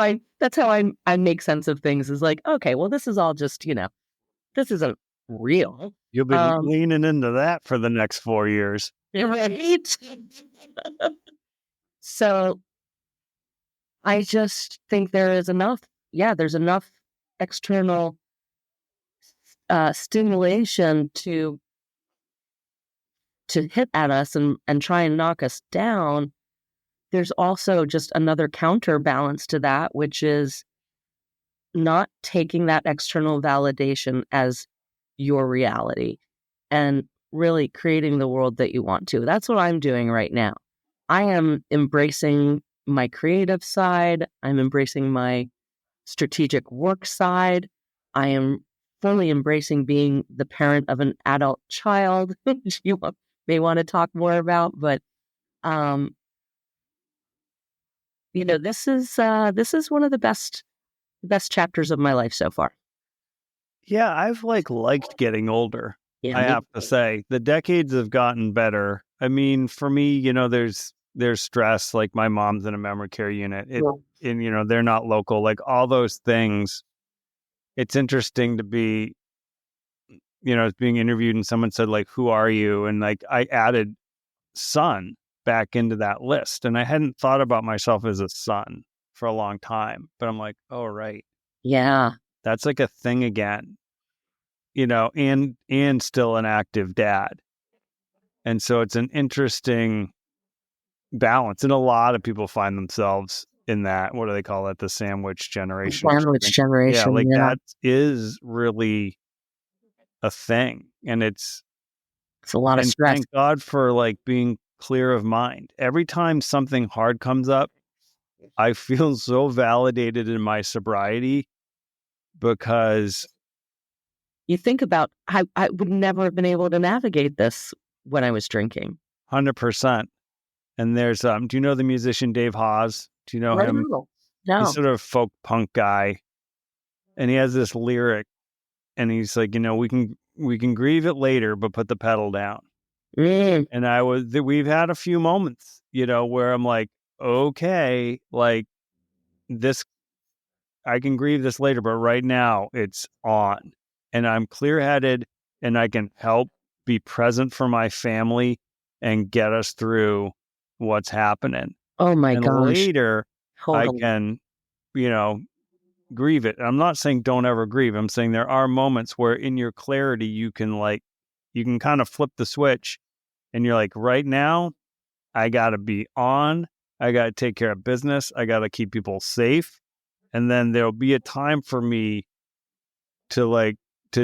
I make sense of things is like, okay, well, this is all just, this isn't real. You'll be leaning into that for the next 4 years. Right? So I just think there is enough. Yeah, there's enough external stimulation to hit at us and try and knock us down. There's also just another counterbalance to that, which is not taking that external validation as your reality and really creating the world that you want to. That's what I'm doing right now. I am embracing my creative side. I'm embracing my strategic work side. I am fully embracing being the parent of an adult child, which you may want to talk more about. But um, this is one of the best chapters of my life so far. Yeah, I've liked getting older. Yeah, I me. have to say, the decades have gotten better. I mean, for me, there's stress. Like my mom's in a memory care unit. And they're not local. Like all those things. It's interesting to be, being interviewed and someone said like, "Who are you?" And like I added son back into that list, and I hadn't thought about myself as a son for a long time. But I'm like, oh right, Yeah. that's like a thing again. And still an active dad. And so it's an interesting balance. And a lot of people find themselves in that. What do they call it? The sandwich generation. Sandwich Yeah, generation. like Yeah. that is really a thing. And It's a lot of and stress. thank God for like being clear of mind. Every time something hard comes up, I feel so validated in my sobriety because You think about, I would never have been able to navigate this when I was drinking. 100%. And there's do you know the musician Dave Hawes? Do you know him? No. He's sort of a folk punk guy, and he has this lyric, and he's like, we can grieve it later, but put the pedal down. Mm. And we've had a few moments, where I'm like, okay, like this, I can grieve this later, but right now it's on, and I'm clear headed, and I can help be present for my family and get us through what's happening. Oh my And gosh. later I Totally. can, grieve it. I'm not saying don't ever grieve. I'm saying there are moments where in your clarity, you can kind of flip the switch and you're like, right now, I got to be on. I got to take care of business. I got to keep people safe. And then there'll be a time for me to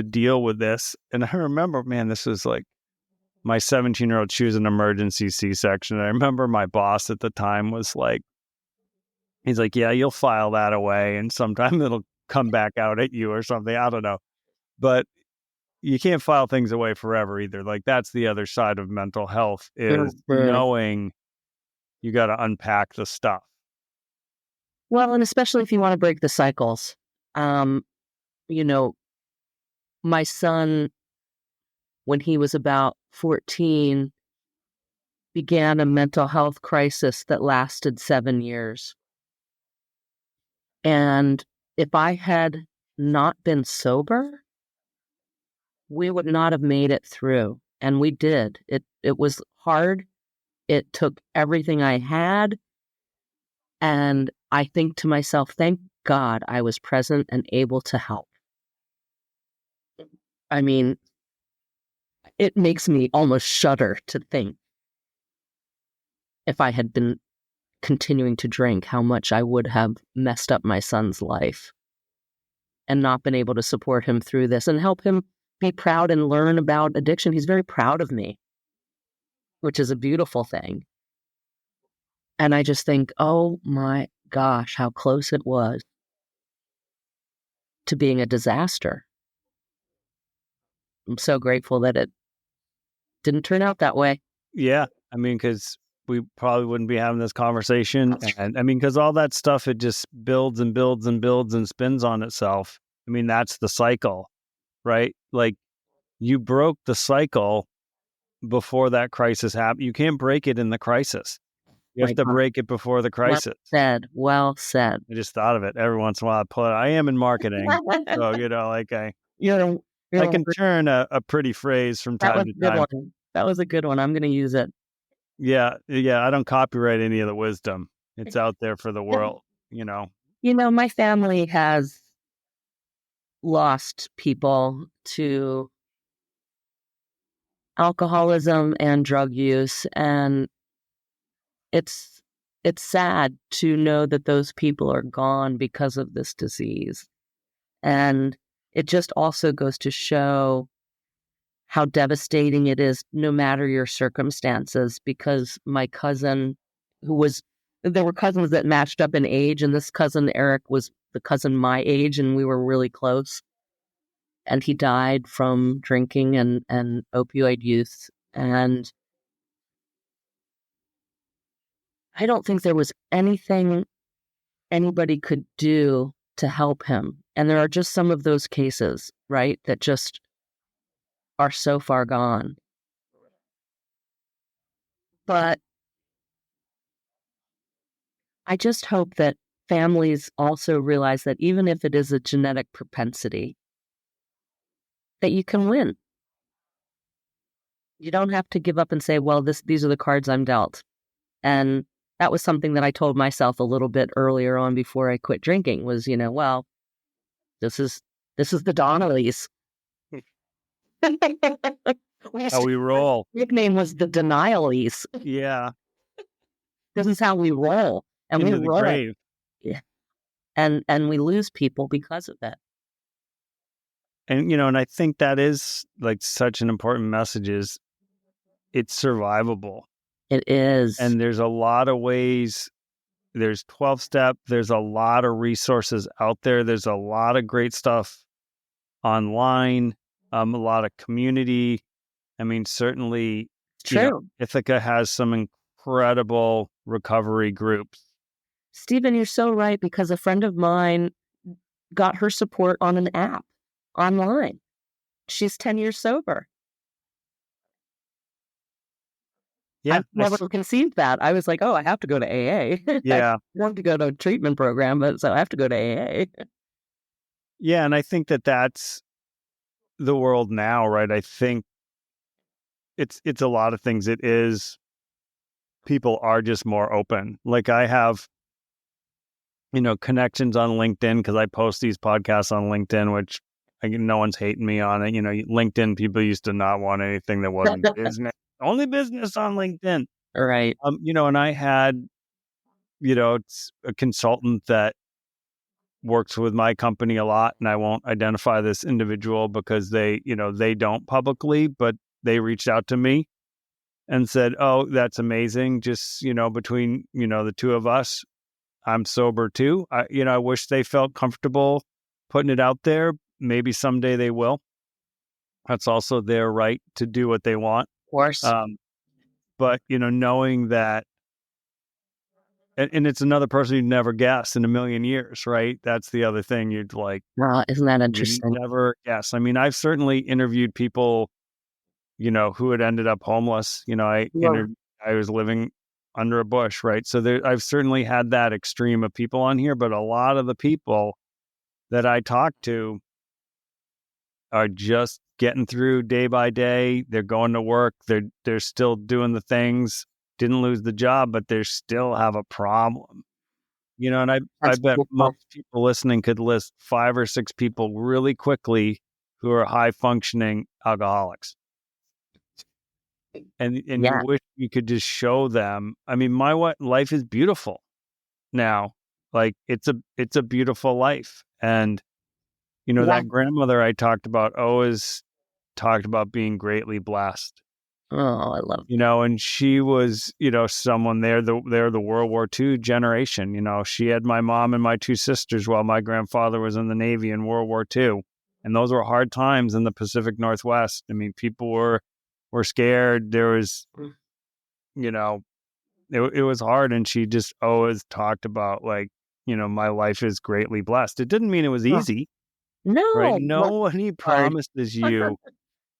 deal with this. And I remember, man, this was like my 17-year-old, she was an emergency C-section. I remember my boss at the time was like, he's like, yeah, you'll file that away and sometime it'll come back out at you or something. I don't know. But you can't file things away forever either. Like that's the other side of mental health is knowing you got to unpack the stuff. Well, and especially if you want to break the cycles. My son, when he was about 14, began a mental health crisis that lasted 7 years. And if I had not been sober, we would not have made it through. And we did. It was hard. It took everything I had. And I think to myself, thank God I was present and able to help. I mean, it makes me almost shudder to think if I had been continuing to drink, how much I would have messed up my son's life and not been able to support him through this and help him be proud and learn about addiction. He's very proud of me, which is a beautiful thing. And I just think, oh my gosh, how close it was to being a disaster. I'm so grateful that it didn't turn out that way. Yeah. I mean, because we probably wouldn't be having this conversation. And I mean, because all that stuff, it just builds and builds and builds and spins on itself. I mean, that's the cycle, right? Like you broke the cycle before that crisis happened. You can't break it in the crisis. You have to break it before the crisis. Well said. I just thought of it every once in a while. I am in marketing. So, like I can turn a pretty phrase from time to time. That was a good one. I'm going to use it. Yeah. I don't copyright any of the wisdom. It's out there for the world, My family has lost people to alcoholism and drug use, and it's sad to know that those people are gone because of this disease. And it just also goes to show how devastating it is, no matter your circumstances, because my cousin, there were cousins that matched up in age, and this cousin, Eric, was the cousin my age, and we were really close. And he died from drinking and opioid use. And I don't think there was anything anybody could do to help him. And there are just some of those cases, right, that just are so far gone. But I just hope that families also realize that even if it is a genetic propensity, that you can win. You don't have to give up and say, well, these are the cards I'm dealt. And that was something that I told myself a little bit earlier on before I quit drinking was, well, this is the Donnellys. How we roll. Nickname was the Denialese. Yeah. This is how we roll. And Into we the roll grave. Yeah. And we lose people because of it. And, and I think that is like such an important message is it's survivable. It is. And there's a lot of ways. There's 12-step. There's a lot of resources out there. There's a lot of great stuff online, a lot of community. I mean, certainly, True. Ithaca has some incredible recovery groups. Stephen, you're so right, because a friend of mine got her support on an app online. She's 10 years sober. Yeah. I've never conceived that. I was like, oh, I have to go to AA. Yeah. I want to go to a treatment program, but so I have to go to AA. Yeah. And I think that that's the world now, right? I think it's a lot of things. It is, people are just more open. Like I have, connections on LinkedIn because I post these podcasts on LinkedIn, which no one's hating me on it. LinkedIn people used to not want anything that wasn't business. Only business on LinkedIn. Right. And I had, it's a consultant that works with my company a lot, and I won't identify this individual because they don't publicly, but they reached out to me and said, "Oh, that's amazing. Just, between, the two of us, I'm sober too. I wish they felt comfortable putting it out there. Maybe someday they will. That's also their right to do what they want. Of course. But, knowing that, and it's another person you'd never guess in a million years, right? That's the other thing. You'd like, Isn't that you interesting? never guess. I mean, I've certainly interviewed people, who had ended up homeless. I was living under a bush, right? So I've certainly had that extreme of people on here, but a lot of the people that I talk to are just getting through day by day. They're going to work. They're still doing the things. Didn't lose the job, but they still have a problem. And I That's bet beautiful. most people listening could list 5 or 6 people really quickly who are high functioning alcoholics. And you Yeah. wish you could just show them. I mean, life is beautiful now. Like it's a beautiful life. And Yeah. that grandmother I talked about always talked about being greatly blessed. Oh, I love And she was, someone they're the World War II generation. She had my mom and my 2 sisters while my grandfather was in the Navy in World War II. And those were hard times in the Pacific Northwest. I mean, people were scared. There was, it was hard. And she just always talked about like, my life is greatly blessed. It didn't mean it was easy, right? No. Nobody promises you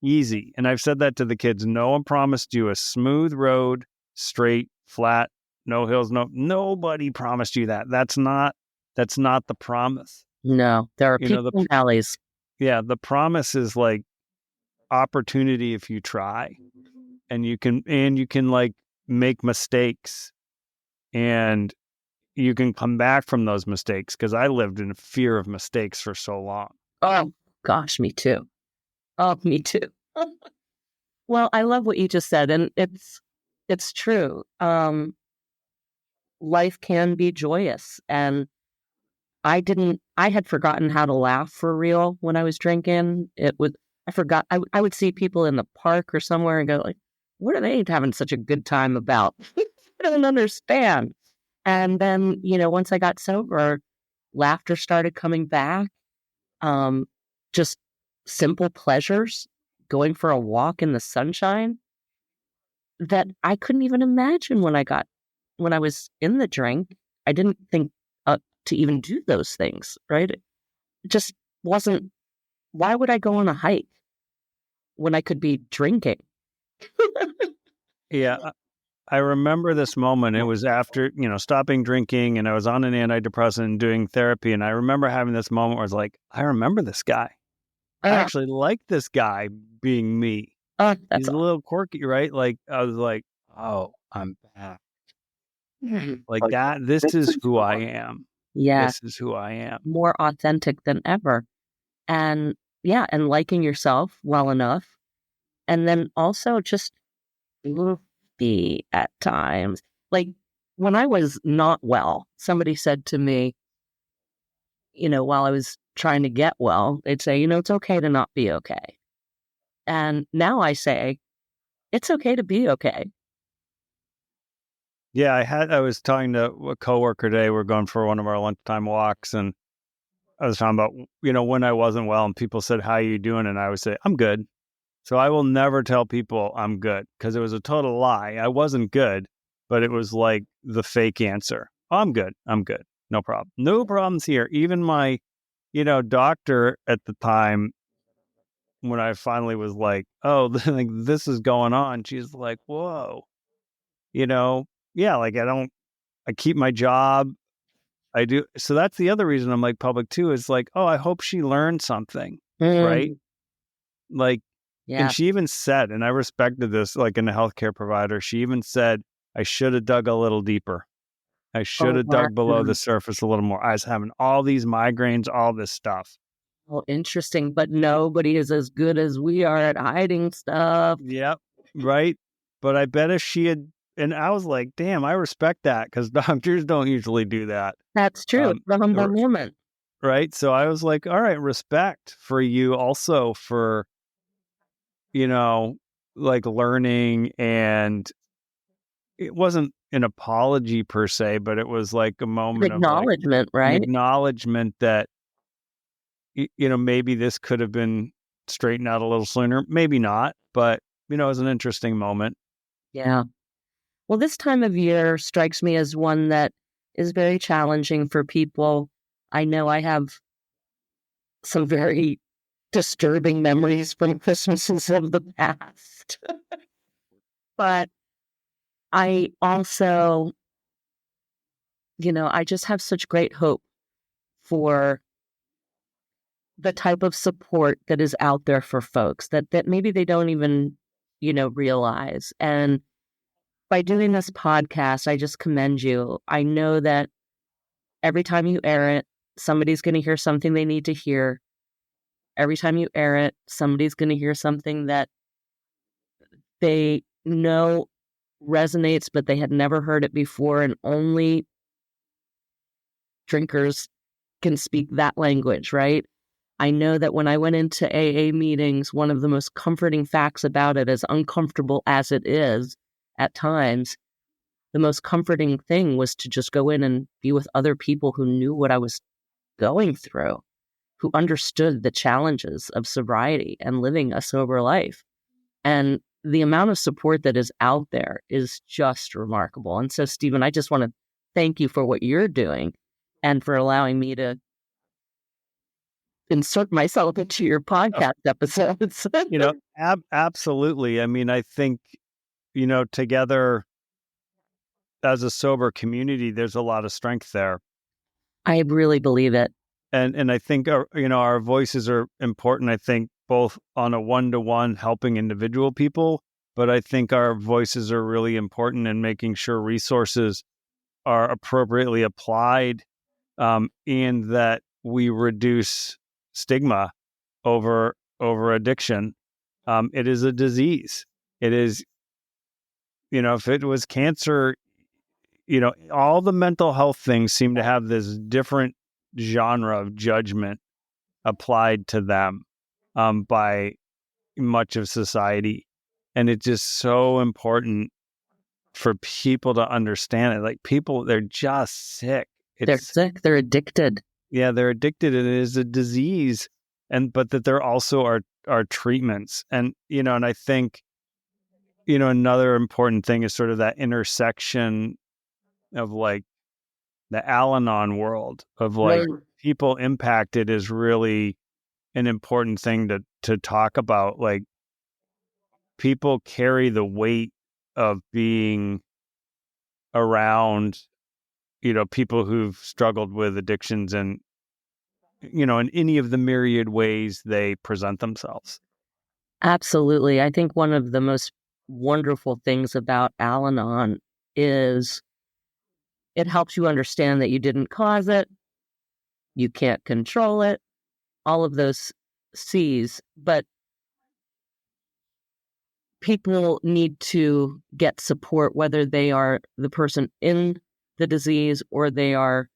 easy. And I've said that to the kids. No one promised you a smooth road, straight, flat, no hills, nobody promised you that. That's not the promise. No, there are peaks and valleys. Yeah, the promise is like opportunity if you try. And you can like make mistakes and you can come back from those mistakes, because I lived in fear of mistakes for so long. Oh gosh, me too. Oh, me too. Well, I love what you just said, and it's true. Life can be joyous, and I had forgotten how to laugh for real when I was drinking. I forgot. I would see people in the park or somewhere and go like, "What are they having such a good time about?" I don't understand. And then, once I got sober, laughter started coming back. Just simple pleasures, going for a walk in the sunshine that I couldn't even imagine when I was in the drink. I didn't think to even do those things, right? It just wasn't. Why would I go on a hike when I could be drinking? Yeah, I remember this moment. It was after, stopping drinking, and I was on an antidepressant and doing therapy. And I remember having this moment where I was like, I remember this guy. I actually like this guy being me. That's He's a little quirky, right? Like, I was like, oh, I'm back. Like that. This is who I am. Yeah, This is who I am. more authentic than ever. And yeah, and liking yourself well enough. And then also just be at times. Like when I was not well, somebody said to me, while I was trying to get well, they'd say, it's okay to not be okay. And now I say, it's okay to be okay. Yeah, I was talking to a coworker today. We're going for one of our lunchtime walks, and I was talking about, when I wasn't well and people said, "How you doing?" And I would say, "I'm good." So I will never tell people I'm good, because it was a total lie. I wasn't good, but it was like the fake answer. "Oh, I'm good. I'm good. No problem. No problems here." Even my, doctor at the time, when I finally was like, "Oh, like this is going on," she's like, "Whoa, yeah, like I keep my job. I do." So that's the other reason I'm like public too, is like, oh, I hope she learned something, right? Mm, Like, and yeah. she even said, and I respected this, like in a healthcare provider, she even said, "I should have dug a little deeper. I should Oh, have dug below the surface a little more. I was having all these migraines, all this stuff." oh, interesting. But nobody is as good as we are at hiding stuff. Yep. Right. But I bet if she had, and I was like, damn, I respect that, because doctors don't usually do that. That's true. It's the humble moment. Right. So I was like, all right, respect for you also for, you know, like learning. And it wasn't an apology per se, but it was like a An moment of like acknowledgement, an right? acknowledgement that, maybe this could have been straightened out a little sooner. Maybe not, but, it was an interesting moment. Yeah. Well, this time of year strikes me as one that is very challenging for people. I know I have some very disturbing memories from Christmases of the past, but I also, I just have such great hope for the type of support that is out there for folks that maybe they don't even, realize. And by doing this podcast, I just commend you. I know that every time you air it, somebody's going to hear something they need to hear. Every time you air it, somebody's going to hear something that they know resonates, but they had never heard it before. And only drinkers can speak that language, right? I know that when I went into AA meetings, one of the most comforting facts about it, as uncomfortable as it is at times, the most comforting thing was to just go in and be with other people who knew what I was going through, who understood the challenges of sobriety and living a sober life. And the amount of support that is out there is just remarkable. And so, Stephen, I just want to thank you for what you're doing and for allowing me to insert myself into your podcast episodes. Absolutely. I mean, I think, together as a sober community, there's a lot of strength there. I really believe it. And I think our voices are important. I think both on a one-to-one helping individual people, but I think our voices are really important in making sure resources are appropriately applied, and that we reduce stigma over addiction. It is a disease. It is, if it was cancer, all the mental health things seem to have this different genre of judgment applied to them, by much of society. And it's just so important for people to understand it. Like, people, they're just sick. They're sick. They're addicted. Yeah, they're addicted. It is a disease. But that there also are treatments. And, and I think, another important thing is sort of that intersection of like the Al-Anon world of like Right. people impacted is really an important thing to talk about. Like, people carry the weight of being around, people who've struggled with addictions, and, in any of the myriad ways they present themselves. Absolutely. I think one of the most wonderful things about Al-Anon is it helps you understand that you didn't cause it, you can't control it, all of those C's, but people need to get support, whether they are the person in the disease or they are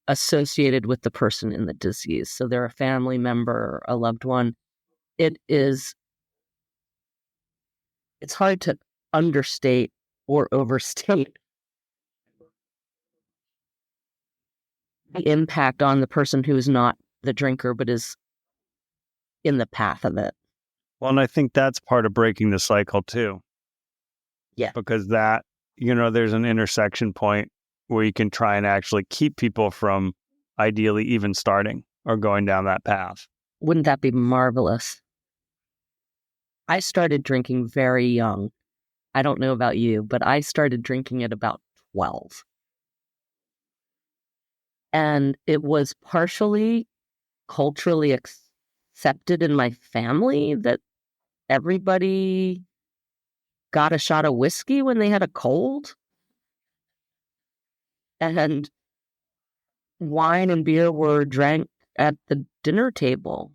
associated with the person in the disease. So they're a family member, a loved one. It's hard to understate or overstate the impact on the person who is not the drinker, but is in the path of it. Well, and I think that's part of breaking the cycle too. Yeah. Because that, there's an intersection point where you can try and actually keep people from ideally even starting or going down that path. Wouldn't that be marvelous? I started drinking very young. I don't know about you, but I started drinking at about 12. And it was partially culturally accepted in my family that everybody got a shot of whiskey when they had a cold. And wine and beer were drank at the dinner table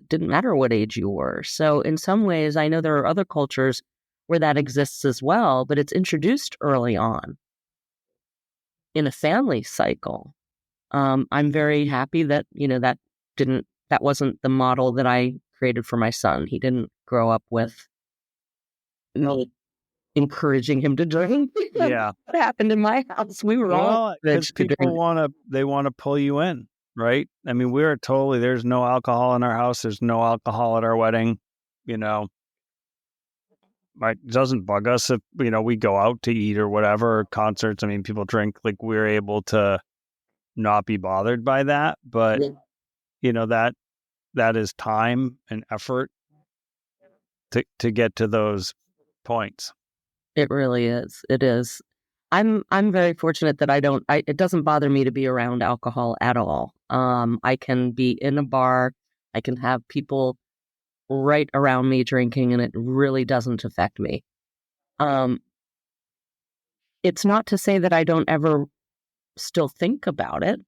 didn't matter what age you were. So in some ways, I know there are other cultures where that exists as well, but it's introduced early on in a family cycle. I'm very happy that, that wasn't the model that I created for my son. He didn't grow up with me encouraging him to drink. Yeah. What happened in my house? We were all because people want to pull you in, right? I mean, there's no alcohol in our house. There's no alcohol at our wedding. It doesn't bug us if, we go out to eat or whatever, or concerts. I mean, people drink, like we're able to not be bothered by that. But, that is time and effort to get to those points. It really is. It is. I'm very fortunate that it doesn't bother me to be around alcohol at all. I can be in a bar, I can have people right around me drinking, and it really doesn't affect me. It's not to say that I don't ever still think about it,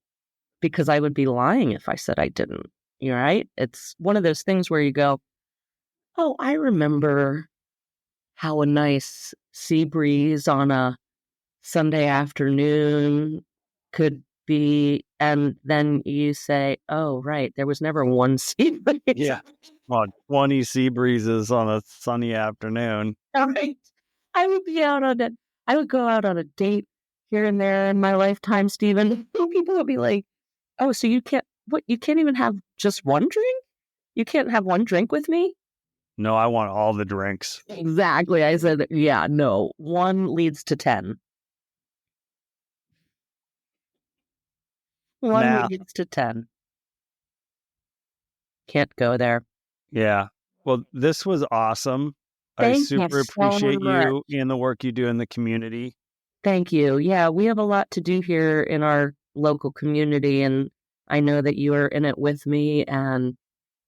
because I would be lying if I said I didn't. You're right. It's one of those things where you go, oh, I remember how a nice sea breeze on a Sunday afternoon could be, and then you say, oh, right, there was never one sea breeze. Yeah. Well, 20 sea breezes on a sunny afternoon. All right. I would go out on a date here and there in my lifetime, Stephen. People would be like, oh, so you can't even have just one drink? You can't have one drink with me? No, I want all the drinks. Exactly. I said, yeah, no, one leads to 10. One leads to 10. Can't go there. Yeah. Well, this was awesome. I super appreciate you and the work you do in the community. Thank you. Yeah, we have a lot to do here in our local community, and I know that you are in it with me, and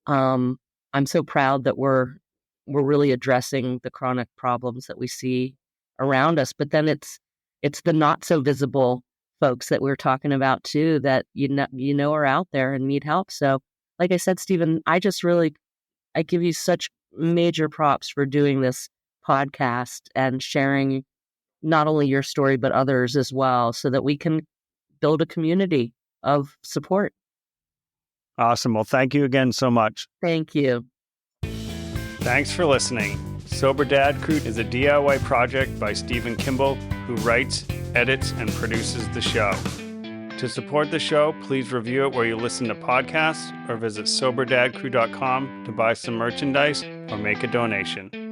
I'm so proud that we're really addressing the chronic problems that we see around us. But then it's the not so visible folks that we're talking about too, that are out there and need help. So, like I said, Stephen, I give you such major props for doing this podcast and sharing not only your story, but others as well, so that we can build a community of support. Awesome. Well, thank you again so much. Thank you. Thanks for listening. Sober Dad Crew is a DIY project by Stephen Kimball, who writes, edits, and produces the show. To support the show, please review it where you listen to podcasts, or visit SoberDadCrew.com to buy some merchandise or make a donation.